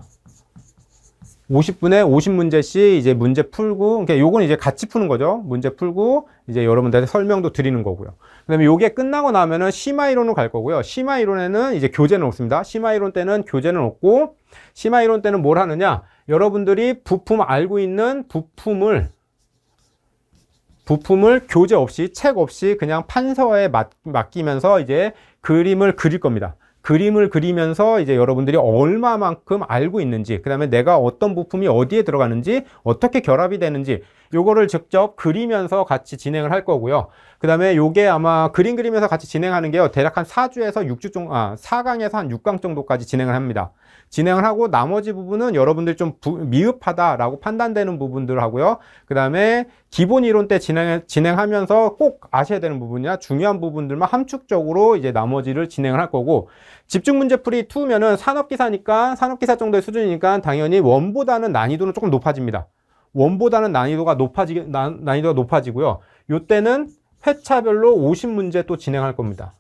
50분에 50문제씩 이제 문제 풀고, 그러니까 요건 이제 같이 푸는 거죠. 문제 풀고, 이제 여러분들한테 설명도 드리는 거고요. 그 다음에 요게 끝나고 나면은 심화 이론으로 갈 거고요. 심화 이론에는 이제 교재는 없습니다. 심화 이론 때는 교재는 없고, 심화 이론 때는 뭘 하느냐? 여러분들이 부품 알고 있는 부품을 교재 없이, 책 없이 그냥 판서에 맡기면서 이제 그림을 그릴 겁니다. 그림을 그리면서 이제 여러분들이 얼마만큼 알고 있는지, 그 다음에 내가 어떤 부품이 어디에 들어가는지, 어떻게 결합이 되는지, 요거를 직접 그리면서 같이 진행을 할 거고요. 그 다음에 요게 아마 그림 그리면서 같이 진행하는 게요, 대략 한 4주에서 6주 정도, 4강에서 한 6강 정도까지 진행을 합니다. 진행을 하고 나머지 부분은 여러분들이 좀 미흡하다라고 판단되는 부분들 하고요. 그 다음에 기본 이론 때 진행하면서 꼭 아셔야 되는 부분이나 중요한 부분들만 함축적으로 이제 나머지를 진행을 할 거고, 집중문제풀이 2면은 산업기사니까, 산업기사 정도의 수준이니까 당연히 원보다는 난이도는 조금 높아집니다. 원보다는 난이도가 높아지고요. 요때는 회차별로 50문제 또 진행할 겁니다.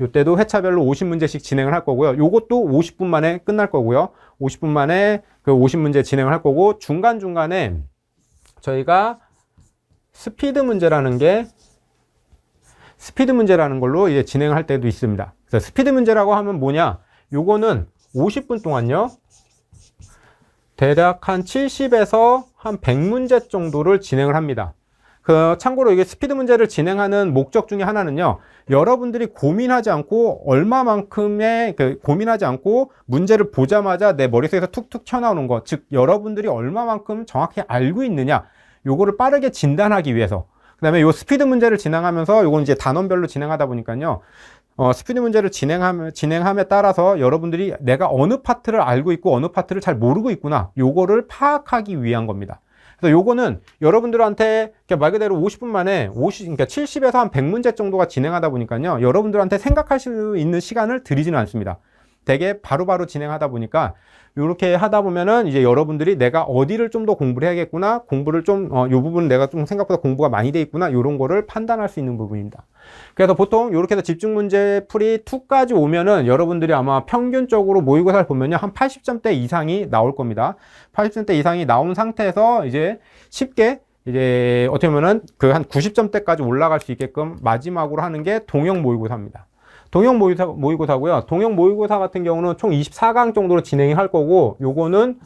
요때도 회차별로 50문제씩 진행을 할 거고요. 요것도 50분 만에 끝날 거고요. 50분 만에 그 50문제 진행을 할 거고, 중간중간에 저희가 스피드 문제라는 걸로 이제 진행을 할 때도 있습니다. 그래서 스피드 문제라고 하면 뭐냐? 요거는 50분 동안요, 대략 한 70에서 한 100문제 정도를 진행을 합니다. 참고로 이게 스피드 문제를 진행하는 목적 중에 하나는요, 여러분들이 고민하지 않고 고민하지 않고 문제를 보자마자 내 머릿속에서 툭툭 튀어나오는 것, 즉 여러분들이 얼마만큼 정확히 알고 있느냐, 요거를 빠르게 진단하기 위해서. 그 다음에 요 스피드 문제를 진행하면서, 요건 이제 단원별로 진행하다 보니까요, 스피드 문제를 진행함에 따라서 여러분들이 내가 어느 파트를 알고 있고 어느 파트를 잘 모르고 있구나, 요거를 파악하기 위한 겁니다. 그래서 요거는 여러분들한테 말 그대로 50분 만에 그러니까 70에서 한 100문제 정도가 진행하다 보니까요, 여러분들한테 생각할 수 있는 시간을 드리지는 않습니다. 되게 바로바로 진행하다 보니까, 이렇게 하다 보면은 이제 여러분들이 내가 어디를 좀 더 공부를 해야겠구나, 공부를 요 부분은 내가 좀 생각보다 공부가 많이 돼 있구나, 요런 거를 판단할 수 있는 부분입니다. 그래서 보통 이렇게 해서 집중문제 풀이 2까지 오면은 여러분들이 아마 평균적으로 모의고사를 보면요, 한 80점대 이상이 나올 겁니다. 80점대 이상이 나온 상태에서 이제 쉽게 이제 어떻게 보면은 그 한 90점대까지 올라갈 수 있게끔 마지막으로 하는 게 동형 모의고사입니다. 동형 모의고사고요. 동형 모의고사 같은 경우는 총 24강 정도로 진행을 할 거고, 요거는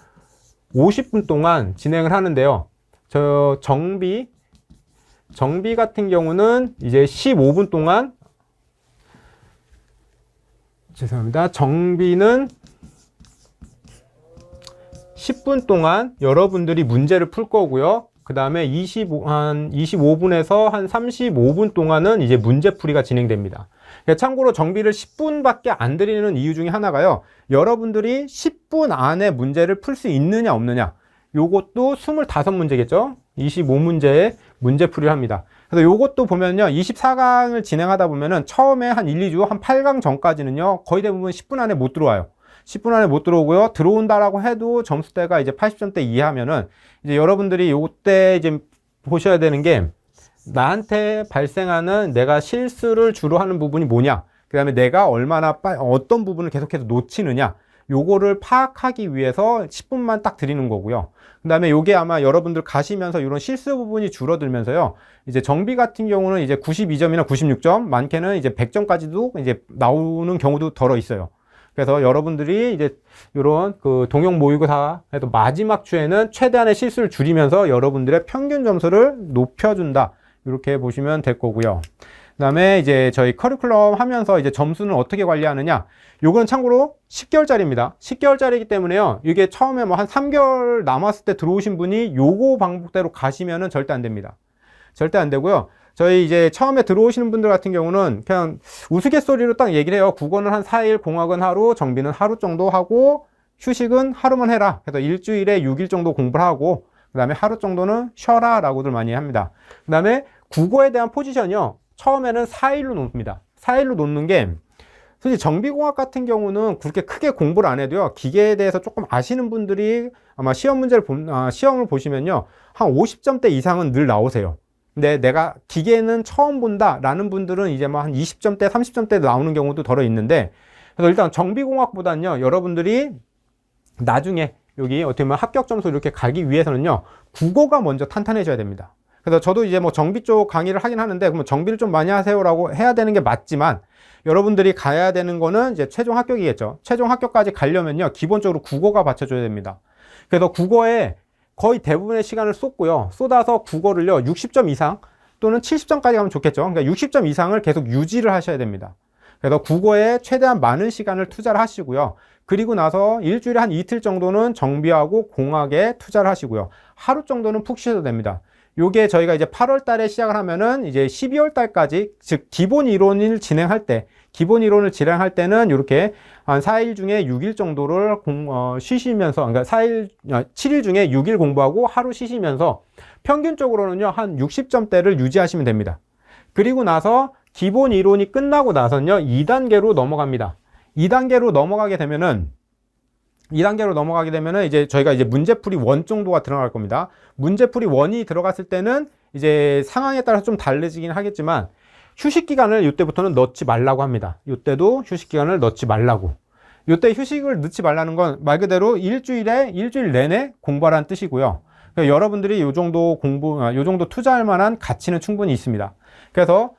50분 동안 진행을 하는데요. 정비 같은 경우는 이제 15분 동안, 죄송합니다. 정비는 10분 동안 여러분들이 문제를 풀 거고요. 그 다음에 한 25분에서 한 35분 동안은 이제 문제풀이가 진행됩니다. 참고로 정비를 10분밖에 안 드리는 이유 중에 하나가요, 여러분들이 10분 안에 문제를 풀 수 있느냐 없느냐, 요것도 25문제겠죠. 25문제의 문제풀이를 합니다. 그래서 요것도 보면요, 24강을 진행하다 보면은 처음에 한 1, 2주, 한 8강 전까지는요, 거의 대부분 10분 안에 못 들어와요. 10분 안에 못 들어오고요. 들어온다라고 해도 점수대가 이제 80점대 이하면은 이제 여러분들이 요때 이제 보셔야 되는 게, 나한테 발생하는 내가 실수를 주로 하는 부분이 뭐냐, 그 다음에 내가 얼마나 어떤 부분을 계속해서 놓치느냐, 요거를 파악하기 위해서 10분만 딱 드리는 거고요. 그 다음에 요게 아마 여러분들 가시면서 이런 실수 부분이 줄어들면서요, 이제 정비 같은 경우는 이제 92점이나 96점, 많게는 이제 100점까지도 이제 나오는 경우도 덜어 있어요. 그래서 여러분들이 이제 이런 그 동형 모의고사에도 마지막 주에는 최대한의 실수를 줄이면서 여러분들의 평균 점수를 높여준다, 이렇게 보시면 될 거고요. 그 다음에 이제 저희 커리큘럼 하면서 이제 점수는 어떻게 관리하느냐, 요건 참고로 10개월짜리입니다. 10개월짜리이기 때문에요, 이게 처음에 뭐 한 3개월 남았을 때 들어오신 분이 요거 방법대로 가시면은 절대 안 됩니다. 절대 안 되고요. 저희 이제 처음에 들어오시는 분들 같은 경우는 그냥 우스갯소리로 딱 얘기를 해요. 국어는 한 4일, 공학은 하루, 정비는 하루 정도 하고, 휴식은 하루만 해라. 그래서 일주일에 6일 정도 공부를 하고, 그 다음에 하루 정도는 쉬어라 라고들 많이 합니다. 그 다음에 국어에 대한 포지션이요, 처음에는 4일로 놓습니다. 4일로 놓는 게, 솔직히 정비공학 같은 경우는 그렇게 크게 공부를 안 해도요, 기계에 대해서 조금 아시는 분들이 아마 시험을 보시면요, 한 50점대 이상은 늘 나오세요. 근데 내가 기계는 처음 본다 라는 분들은 이제 뭐 한 20점대, 30점대 나오는 경우도 덜어 있는데, 그래서 일단 정비공학보다는요, 여러분들이 나중에 여기 어떻게 보면 합격 점수 이렇게 가기 위해서는요, 국어가 먼저 탄탄해져야 됩니다. 그래서 저도 이제 뭐 정비 쪽 강의를 하긴 하는데, 그러면 정비를 좀 많이 하세요라고 해야 되는 게 맞지만, 여러분들이 가야 되는 거는 이제 최종 합격이겠죠. 최종 합격까지 가려면요, 기본적으로 국어가 받쳐줘야 됩니다. 그래서 국어에 거의 대부분의 시간을 쏟고요, 쏟아서 국어를요, 60점 이상 또는 70점까지 가면 좋겠죠. 그러니까 60점 이상을 계속 유지를 하셔야 됩니다. 그래서 국어에 최대한 많은 시간을 투자를 하시고요. 그리고 나서 일주일에 한 이틀 정도는 정비하고 공학에 투자를 하시고요. 하루 정도는 푹 쉬셔도 됩니다. 요게 저희가 이제 8월 달에 시작을 하면은 이제 12월 달까지, 즉 기본 이론을 진행할 때는 이렇게 한 4일 중에 6일 정도를 쉬시면서, 그러니까 7일 중에 6일 공부하고 하루 쉬시면서 평균적으로는요, 한 60점대를 유지하시면 됩니다. 그리고 나서 기본 이론이 끝나고 나서는요, 2단계로 넘어갑니다. 2단계로 넘어가게 되면은 이제 저희가 이제 문제풀이 1 정도가 들어갈 겁니다. 문제풀이 1이 들어갔을 때는 이제 상황에 따라서 좀 달라지긴 하겠지만, 휴식 기간을 이때부터는 넣지 말라고 합니다. 이때도 휴식 기간을 넣지 말라고. 이때 휴식을 넣지 말라는 건 말 그대로 일주일 내내 공부하라는 뜻이고요. 그러니까 여러분들이 요 정도 투자할 만한 가치는 충분히 있습니다. 그래서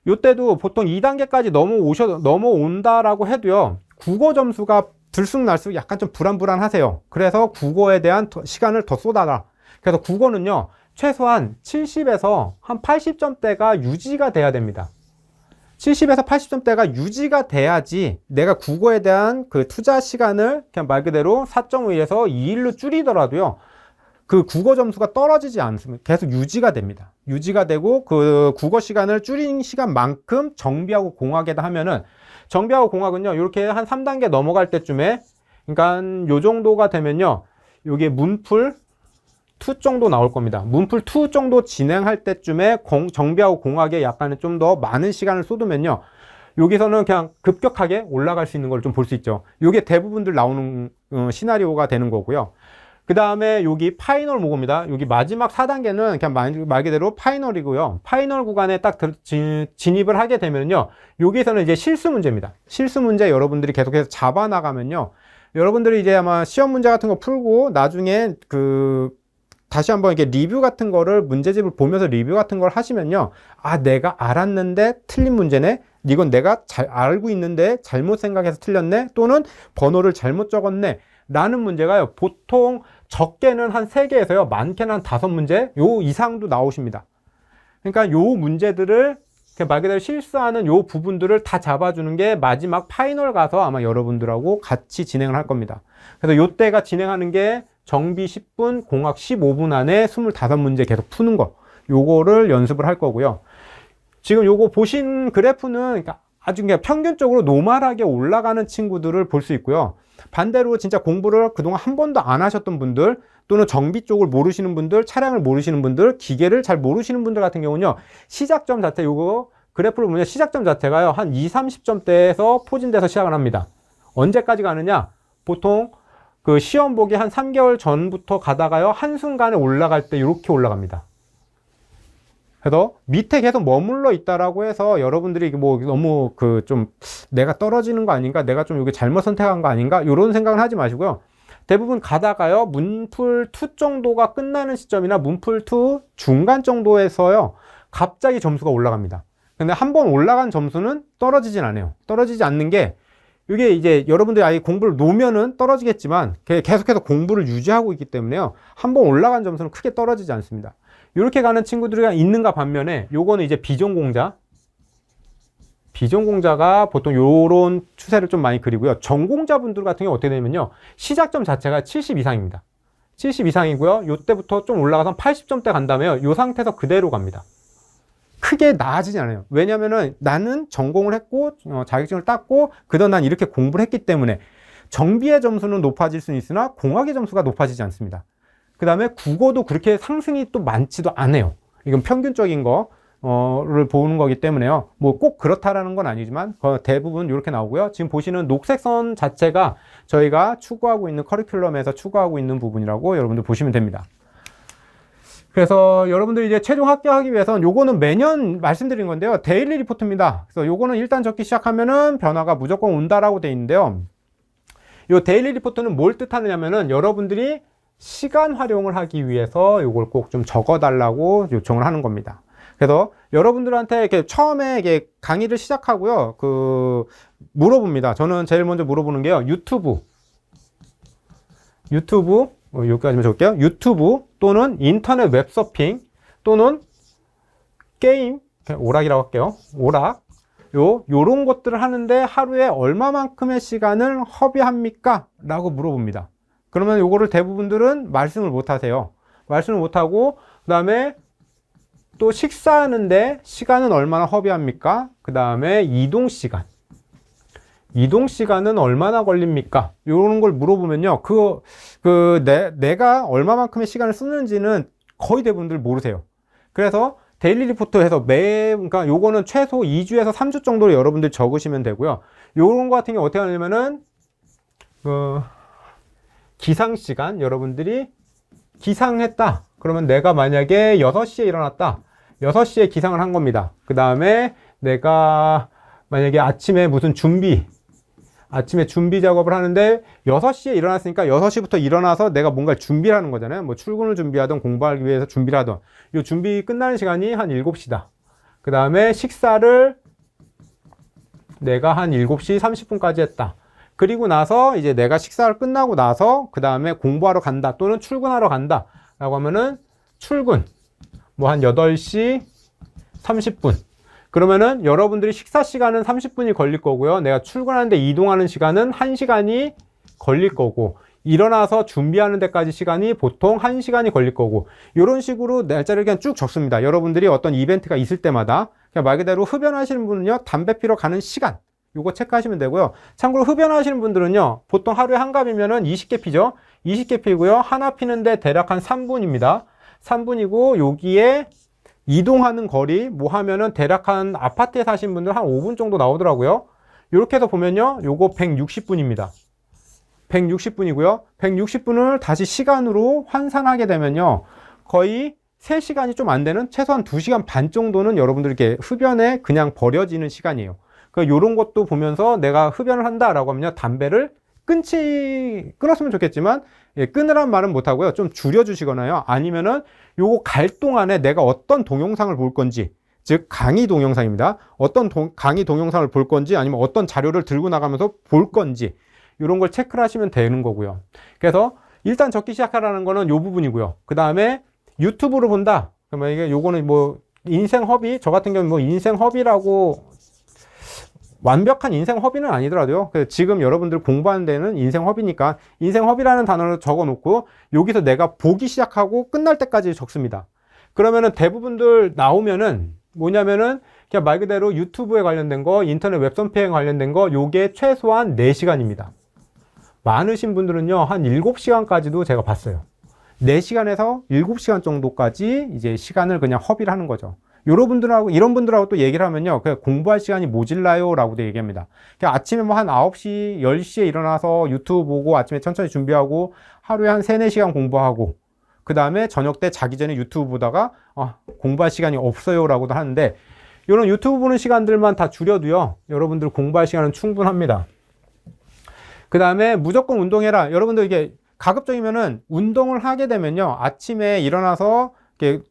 이때도 보통 2단계까지 넘어온다라고 해도요, 국어 점수가 들쑥날쑥 약간 좀 불안불안하세요. 그래서 국어에 대한 시간을 더 쏟아라. 그래서 국어는요, 최소한 70에서 한 80점대가 유지가 돼야 됩니다. 70에서 80점대가 유지가 돼야지 내가 국어에 대한 그 투자 시간을 그냥 말 그대로 4.5에서 2일로 줄이더라도요, 그 국어 점수가 떨어지지 않습니다. 계속 유지가 됩니다. 유지가 되고, 그 국어 시간을 줄인 시간만큼 정비하고 공학에다 하면은, 정비하고 공학은요, 이렇게 한 3단계 넘어갈 때쯤에, 그러니까 요 정도가 되면요, 요게 문풀 2 정도 나올 겁니다. 문풀 2 정도 진행할 때쯤에 정비하고 공학에 약간은 좀 더 많은 시간을 쏟으면요, 여기서는 그냥 급격하게 올라갈 수 있는 걸 좀 볼 수 있죠. 요게 대부분들 나오는 시나리오가 되는 거고요. 그 다음에 여기 파이널 모고입니다. 여기 마지막 4단계는 그냥 말 그대로 파이널이고요. 파이널 구간에 딱 진입을 하게 되면요, 여기서는 이제 실수 문제입니다. 실수 문제 여러분들이 계속해서 잡아나가면요, 여러분들이 이제 아마 시험 문제 같은 거 풀고 나중에 다시 한번 이렇게 리뷰 같은 거를, 문제집을 보면서 리뷰 같은 걸 하시면요, 아, 내가 알았는데 틀린 문제네? 이건 내가 잘 알고 있는데 잘못 생각해서 틀렸네? 또는 번호를 잘못 적었네? 라는 문제가요, 보통 적게는 한 3개에서요, 많게는 한 5문제 요 이상도 나오십니다. 그러니까 요 문제들을 말 그대로 실수하는 요 부분들을 다 잡아주는 게 마지막 파이널 가서 아마 여러분들하고 같이 진행을 할 겁니다. 그래서 요 때가 진행하는 게 정비 10분, 공학 15분 안에 25문제 계속 푸는 거, 요거를 연습을 할 거고요. 지금 요거 보신 그래프는 그러니까 아주 그냥 평균적으로 노멀하게 올라가는 친구들을 볼 수 있고요. 반대로 진짜 공부를 그동안 한 번도 안 하셨던 분들, 또는 정비 쪽을 모르시는 분들, 차량을 모르시는 분들, 기계를 잘 모르시는 분들 같은 경우는요, 시작점 자체, 요거 그래프를 보면 시작점 자체가요, 한 20-30점대에서 포진돼서 시작을 합니다. 언제까지 가느냐? 보통 그 시험 보기 한 3개월 전부터 가다가요, 한순간에 올라갈 때 이렇게 올라갑니다. 그래서 밑에 계속 머물러 있다라고 해서 여러분들이 뭐 너무 좀 내가 떨어지는 거 아닌가, 내가 좀 이게 잘못 선택한 거 아닌가, 이런 생각은 하지 마시고요. 대부분 가다가요, 문풀 2 정도가 끝나는 시점이나 문풀 2 중간 정도에서요, 갑자기 점수가 올라갑니다. 근데 한번 올라간 점수는 떨어지진 않아요. 떨어지지 않는 게, 이게 이제 여러분들이 아예 공부를 놓으면은 떨어지겠지만 계속해서 공부를 유지하고 있기 때문에요, 한번 올라간 점수는 크게 떨어지지 않습니다. 이렇게 가는 친구들이 있는가 반면에, 요거는 이제 비전공자가 보통 요런 추세를 좀 많이 그리고요. 전공자분들 같은 경우 어떻게 되냐면요, 시작점 자체가 70 이상입니다. 70 이상이고요. 요때부터 좀 올라가서 80점대 간 다음에요, 요 상태에서 그대로 갑니다. 크게 나아지지 않아요. 왜냐면은 나는 전공을 했고, 자격증을 땄고, 그동안 난 이렇게 공부를 했기 때문에 정비의 점수는 높아질 수는 있으나 공학의 점수가 높아지지 않습니다. 그 다음에 국어도 그렇게 상승이 또 많지도 않아요. 이건 평균적인 거. 를 보는 거기 때문에요. 뭐 꼭 그렇다라는 건 아니지만 대부분 이렇게 나오고요. 지금 보시는 녹색 선 자체가 저희가 추구하고 있는 커리큘럼에서 추구하고 있는 부분이라고 여러분들 보시면 됩니다. 그래서 여러분들이 이제 최종 합격하기 위해서는 요거는 매년 말씀드린 건데요. 데일리 리포트입니다. 그래서 요거는 일단 적기 시작하면은 변화가 무조건 온다라고 돼 있는데요. 요 데일리 리포트는 뭘 뜻하느냐면은 여러분들이 시간 활용을 하기 위해서 요걸 꼭 좀 적어 달라고 요청을 하는 겁니다. 그래서 여러분들한테 이렇게 처음에 이게 강의를 시작하고요. 물어봅니다. 저는 제일 먼저 물어보는 게요. 유튜브 여기까지만 적을게요. 유튜브 또는 인터넷 웹서핑 또는 게임, 오락이라고 할게요. 오락. 요런 것들을 하는데 하루에 얼마만큼의 시간을 허비합니까? 라고 물어봅니다. 그러면 요거를 대부분들은 말씀을 못 하세요. 말씀을 못 하고, 그 다음에 또 식사하는데 시간은 얼마나 허비합니까? 그 다음에 이동 시간은 얼마나 걸립니까? 이런 걸 물어보면요. 내가 얼마만큼의 시간을 쓰는지는 거의 대부분들 모르세요. 그래서 데일리 리포트에서 그러니까 요거는 최소 2주에서 3주 정도로 여러분들 적으시면 되고요. 요런 거 같은 경우 어떻게 하냐면은, 기상 시간, 여러분들이 기상했다. 그러면 내가 만약에 6시에 일어났다. 6시에 기상을 한 겁니다. 그 다음에 내가 만약에 아침에 준비 작업을 하는데 6시에 일어났으니까 6시부터 일어나서 내가 뭔가를 준비를 하는 거잖아요. 뭐 출근을 준비하든 공부하기 위해서 준비를 하든. 이 준비 끝나는 시간이 한 7시다. 그 다음에 식사를 내가 한 7시 30분까지 했다. 그리고 나서 이제 내가 식사를 끝나고 나서 그 다음에 공부하러 간다 또는 출근하러 간다 라고 하면은 출근 뭐 한 8시 30분. 그러면은 여러분들이 식사 시간은 30분이 걸릴 거고요. 내가 출근하는데 이동하는 시간은 1시간이 걸릴 거고, 일어나서 준비하는 데까지 시간이 보통 1시간이 걸릴 거고, 이런 식으로 날짜를 그냥 쭉 적습니다. 여러분들이 어떤 이벤트가 있을 때마다 그냥 말 그대로 흡연하시는 분은요, 담배 피러 가는 시간 요거 체크하시면 되고요. 참고로 흡연하시는 분들은요, 보통 하루에 한 갑이면은 20개 피죠. 20개 피고요. 하나 피는데 대략 한 3분입니다. 3분이고 여기에 이동하는 거리 뭐 하면은 대략 한 아파트에 사신 분들 한 5분 정도 나오더라고요. 이렇게 해서 보면요, 요거 160분입니다. 160분이고요. 160분을 다시 시간으로 환산하게 되면요, 거의 3시간이 좀 안 되는 최소한 2시간 반 정도는 여러분들께 흡연에 그냥 버려지는 시간이에요. 요런 것도 보면서 내가 흡연을 한다라고 하면요, 담배를 끊었으면 좋겠지만, 끊으란 말은 못하고요. 좀 줄여주시거나요. 아니면은 요거 갈 동안에 내가 어떤 동영상을 볼 건지, 즉 강의 동영상입니다. 어떤 강의 동영상을 볼 건지, 아니면 어떤 자료를 들고 나가면서 볼 건지, 이런 걸 체크를 하시면 되는 거고요. 그래서 일단 적기 시작하라는 거는 요 부분이고요. 그 다음에 유튜브로 본다. 그러면 이게 요거는 뭐 인생 허비, 저 같은 경우는 뭐 인생 허비라고 완벽한 인생 허비는 아니더라도요. 지금 여러분들 공부하는 데는 인생 허비니까 인생 허비라는 단어를 적어 놓고 여기서 내가 보기 시작하고 끝날 때까지 적습니다. 그러면은 대부분들 나오면은 뭐냐면은 그냥 말 그대로 유튜브에 관련된 거, 인터넷 웹서핑에 관련된 거, 요게 최소한 4시간입니다. 많으신 분들은요, 한 7시간까지도 제가 봤어요. 4시간에서 7시간 정도까지 이제 시간을 그냥 허비를 하는 거죠. 이런 분들하고 또 얘기를 하면요, 그냥 공부할 시간이 모질라요 라고도 얘기합니다. 그냥 아침에 뭐 한 9시, 10시에 일어나서 유튜브 보고 아침에 천천히 준비하고 하루에 한 3, 4시간 공부하고 그 다음에 저녁 때 자기 전에 유튜브 보다가 공부할 시간이 없어요 라고도 하는데, 이런 유튜브 보는 시간들만 다 줄여도요, 여러분들 공부할 시간은 충분합니다. 그 다음에 무조건 운동해라. 여러분들 이게 가급적이면은 운동을 하게 되면요, 아침에 일어나서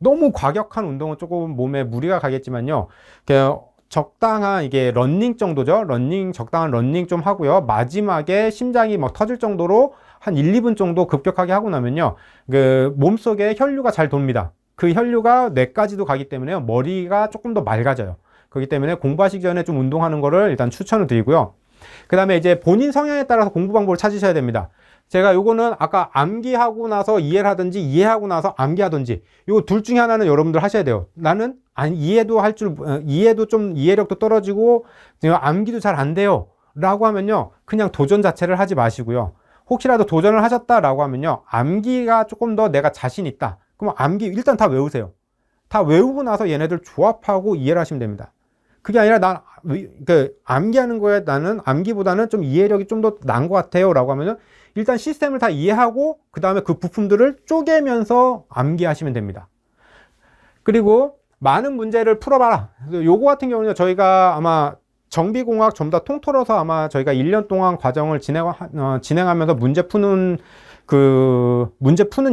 너무 과격한 운동은 조금 몸에 무리가 가겠지만요, 적당한 이게 러닝 정도죠. 적당한 러닝 좀 하고요. 마지막에 심장이 막 터질 정도로 한 1, 2분 정도 급격하게 하고 나면요, 몸속에 혈류가 잘 돕니다. 그 혈류가 뇌까지도 가기 때문에 머리가 조금 더 맑아져요. 그렇기 때문에 공부하시기 전에 좀 운동하는 거를 일단 추천을 드리고요. 그 다음에 이제 본인 성향에 따라서 공부 방법을 찾으셔야 됩니다. 제가 요거는 아까 암기하고 나서 이해를 하든지 이해하고 나서 암기하든지 요 둘 중에 하나는 여러분들 하셔야 돼요. 나는 이해도 좀 이해력도 떨어지고 암기도 잘 안 돼요 라고 하면요, 그냥 도전 자체를 하지 마시고요. 혹시라도 도전을 하셨다라고 하면요, 암기가 조금 더 내가 자신 있다. 그럼 암기 일단 다 외우세요. 다 외우고 나서 얘네들 조합하고 이해를 하시면 됩니다. 그게 아니라 암기하는 거에 나는 암기보다는 좀 이해력이 좀 더 나은 것 같아요 라고 하면은 일단 시스템을 다 이해하고 그 다음에 그 부품들을 쪼개면서 암기하시면 됩니다. 그리고 많은 문제를 풀어봐라. 요거 같은 경우는 저희가 아마 정비공학 전부 다 통틀어서 아마 저희가 1년 동안 과정을 진행하면서 문제 푸는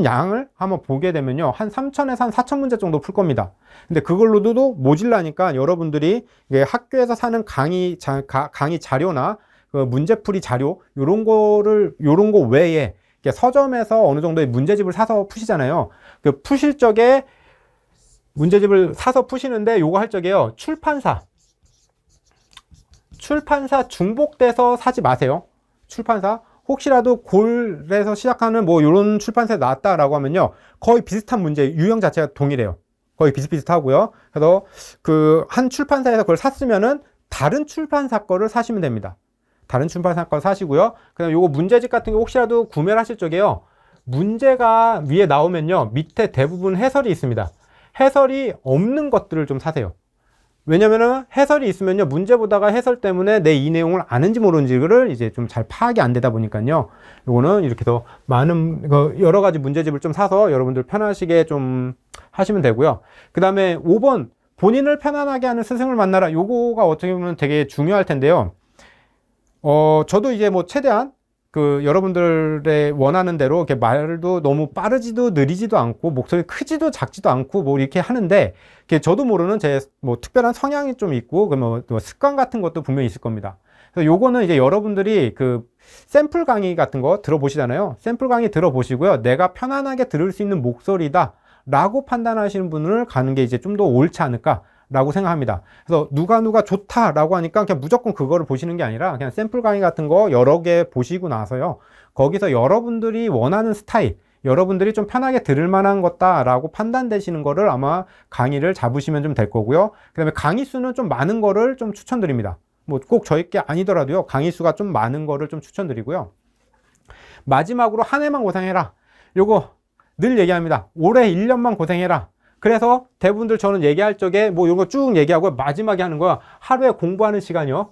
양을 한번 보게 되면요. 한 3,000에서 한 4,000 문제 정도 풀 겁니다. 근데 그걸로도 모질라니까 여러분들이 학교에서 사는 강의 자료나 그 문제풀이 자료, 요런 거 외에 서점에서 어느 정도의 문제집을 사서 푸시잖아요. 그 푸실 적에 문제집을 사서 푸시는데 요거 할 적에요. 출판사 중복돼서 사지 마세요. 출판사. 혹시라도 골에서 시작하는 뭐 이런 출판사에 나왔다라고 하면요. 거의 비슷한 문제, 유형 자체가 동일해요. 거의 비슷비슷하고요. 그래서 그 한 출판사에서 그걸 샀으면은 다른 출판사 거를 사시면 됩니다. 다른 출판사 거 사시고요. 그다음 요거 문제집 같은 거 혹시라도 구매를 하실 적에요. 문제가 위에 나오면요. 밑에 대부분 해설이 있습니다. 해설이 없는 것들을 좀 사세요. 왜냐면은 해설이 있으면요. 문제 보다가 해설 때문에 내 이 내용을 아는지 모르는지를 이제 좀 잘 파악이 안 되다 보니까요. 요거는 이렇게 더 많은 여러 가지 문제집을 좀 사서 여러분들 편하시게 좀 하시면 되고요. 그 다음에 5번 본인을 편안하게 하는 스승을 만나라. 요거가 어떻게 보면 되게 중요할 텐데요. 저도 이제 뭐 최대한 여러분들의 원하는 대로 이렇게 말도 너무 빠르지도 느리지도 않고 목소리 크지도 작지도 않고 뭐 이렇게 하는데 저도 모르는 제 뭐 특별한 성향이 좀 있고 뭐 습관 같은 것도 분명히 있을 겁니다. 그래서 요거는 이제 여러분들이 그 샘플 강의 같은 거 들어보시잖아요. 샘플 강의 들어보시고요. 내가 편안하게 들을 수 있는 목소리다 라고 판단하시는 분을 가는 게 이제 좀 더 옳지 않을까 라고 생각합니다. 그래서 누가 좋다라고 하니까 그냥 무조건 그거를 보시는 게 아니라 그냥 샘플 강의 같은 거 여러 개 보시고 나서요. 거기서 여러분들이 원하는 스타일, 여러분들이 좀 편하게 들을 만한 것다라고 판단되시는 거를 아마 강의를 잡으시면 좀 될 거고요. 그 다음에 강의 수는 좀 많은 거를 좀 추천드립니다. 뭐 꼭 저희 게 아니더라도요. 강의 수가 좀 많은 거를 좀 추천드리고요. 마지막으로 한 해만 고생해라. 요거 늘 얘기합니다. 올해 1년만 고생해라. 그래서 대부분들 저는 얘기할 적에 뭐 이런 거 쭉 얘기하고 마지막에 하는 거야. 하루에 공부하는 시간이요.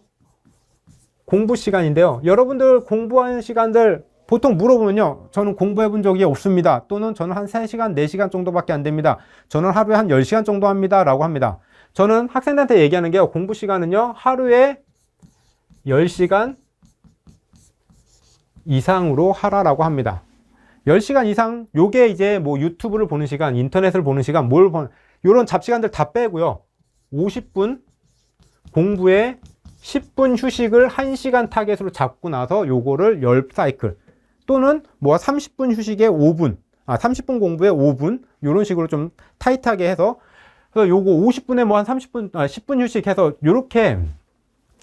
공부 시간인데요. 여러분들 공부하는 시간들 보통 물어보면요. 저는 공부해 본 적이 없습니다. 또는 저는 한 3시간, 4시간 정도밖에 안 됩니다. 저는 하루에 한 10시간 정도 합니다. 라고 합니다. 저는 학생들한테 얘기하는 게요. 공부 시간은요. 하루에 10시간 이상으로 하라라고 합니다. 10시간 이상, 요게 이제 뭐 유튜브를 보는 시간, 인터넷을 보는 시간, 요런 잡시간들 다 빼고요. 50분 공부에 10분 휴식을 1시간 타겟으로 잡고 나서 요거를 10사이클 또는 뭐 30분 휴식에 5분, 30분 공부에 5분 요런 식으로 좀 타이트하게 해서 그래서 요거 50분에 뭐 한 10분 휴식해서 요렇게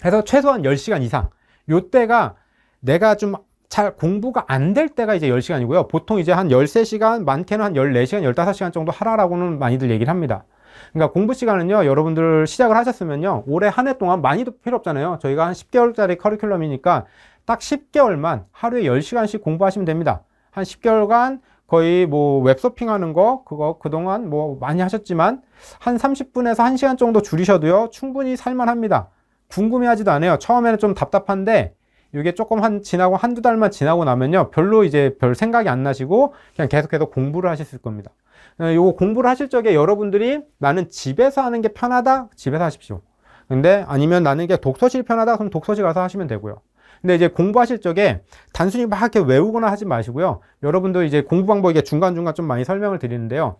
해서 최소한 10시간 이상. 요때가 내가 좀 잘 공부가 안 될 때가 이제 10시간이고요. 보통 이제 한 13시간, 많게는 한 14시간, 15시간 정도 하라라고는 많이들 얘기를 합니다. 그러니까 공부 시간은요, 여러분들 시작을 하셨으면요, 올해 한 해 동안 많이도 필요 없잖아요. 저희가 한 10개월짜리 커리큘럼이니까 딱 10개월만 하루에 10시간씩 공부하시면 됩니다. 한 10개월간 거의 뭐 웹서핑 하는 거, 그동안 뭐 많이 하셨지만 한 30분에서 1시간 정도 줄이셔도요, 충분히 살만합니다. 궁금해 하지도 않아요. 처음에는 좀 답답한데, 이게 조금 지나고 한두 달만 지나고 나면요, 별로 이제 별 생각이 안 나시고, 그냥 계속해서 공부를 하실 겁니다. 요거 공부를 하실 적에 여러분들이 나는 집에서 하는 게 편하다? 집에서 하십시오. 근데 아니면 나는 이게 독서실이 편하다? 그럼 독서실 가서 하시면 되고요. 근데 이제 공부하실 적에 단순히 막 이렇게 외우거나 하지 마시고요. 여러분들 이제 공부 방법 이게 중간중간 좀 많이 설명을 드리는데요.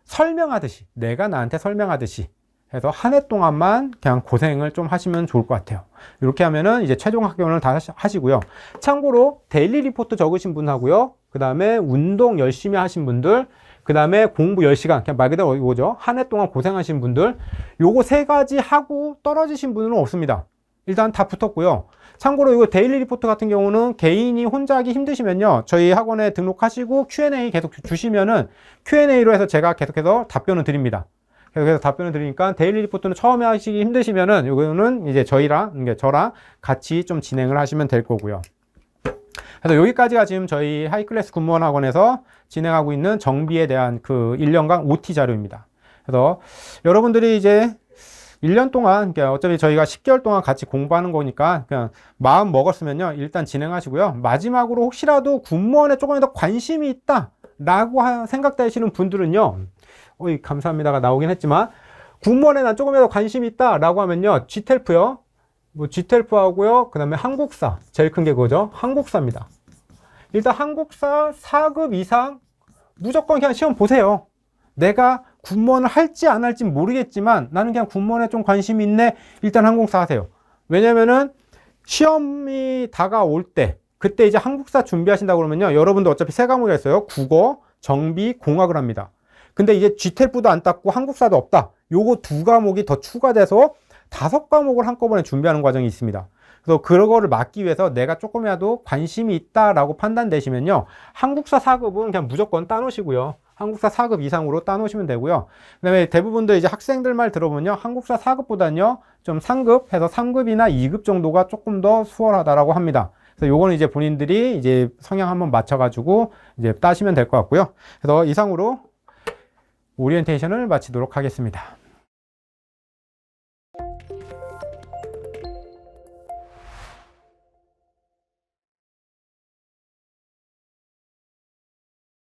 설명하듯이, 내가 나한테 설명하듯이 해서 한 해 동안만 그냥 고생을 좀 하시면 좋을 것 같아요. 이렇게 하면은 이제 최종 합격을 다 하시고요. 참고로 데일리 리포트 적으신 분하고요. 그 다음에 운동 열심히 하신 분들, 그 다음에 공부 10시간, 그냥 말 그대로 이거죠. 한 해 동안 고생하신 분들, 요거 세 가지 하고 떨어지신 분은 없습니다. 일단 다 붙었고요. 참고로 이거 데일리 리포트 같은 경우는 개인이 혼자 하기 힘드시면요. 저희 학원에 등록하시고 Q&A 계속 주시면은 Q&A로 해서 제가 계속해서 답변을 드립니다. 그래서 답변을 드리니까 데일리 리포트는 처음에 하시기 힘드시면은 이거는 이제 저랑 같이 좀 진행을 하시면 될 거고요. 그래서 여기까지가 지금 저희 하이클래스 군무원 학원에서 진행하고 있는 정비에 대한 그 1년간 OT 자료입니다. 그래서 여러분들이 이제 1년 동안, 그러니까 어차피 저희가 10개월 동안 같이 공부하는 거니까 그냥 마음 먹었으면요, 일단 진행하시고요. 마지막으로 혹시라도 군무원에 조금 더 관심이 있다 라고 생각되시는 분들은요, 어이, 감사합니다가 나오긴 했지만, 군무원에 난 조금이라도 관심이 있다 라고 하면요, GTELF요. 뭐 GTELF 하고요. 그 다음에 한국사. 제일 큰 게 그거죠. 한국사입니다. 일단 한국사 4급 이상 무조건 그냥 시험 보세요. 내가 군무원을 할지 안 할지 모르겠지만 나는 그냥 군무원에 좀 관심이 있네. 일단 한국사 하세요. 왜냐면은 시험이 다가올 때, 그때 이제 한국사 준비하신다 그러면요, 여러분도 어차피 세 과목이 있어요. 국어, 정비, 공학을 합니다. 근데 이제 GTELF도 안 땄고 한국사도 없다. 요거 두 과목이 더 추가돼서 5과목을 한꺼번에 준비하는 과정이 있습니다. 그래서 그거를 막기 위해서 내가 조금이라도 관심이 있다라고 판단되시면요, 한국사 4급은 그냥 무조건 따놓으시고요. 한국사 4급 이상으로 따놓으시면 되고요. 그 다음에 대부분들 이제 학생들 말 들어보면요, 한국사 4급보다는요, 좀 3급 해서 3급이나 2급 정도가 조금 더 수월하다라고 합니다. 그래서 요거는 이제 본인들이 이제 성향 한번 맞춰가지고 이제 따시면 될 것 같고요. 그래서 이상으로 오리엔테이션을 마치도록 하겠습니다.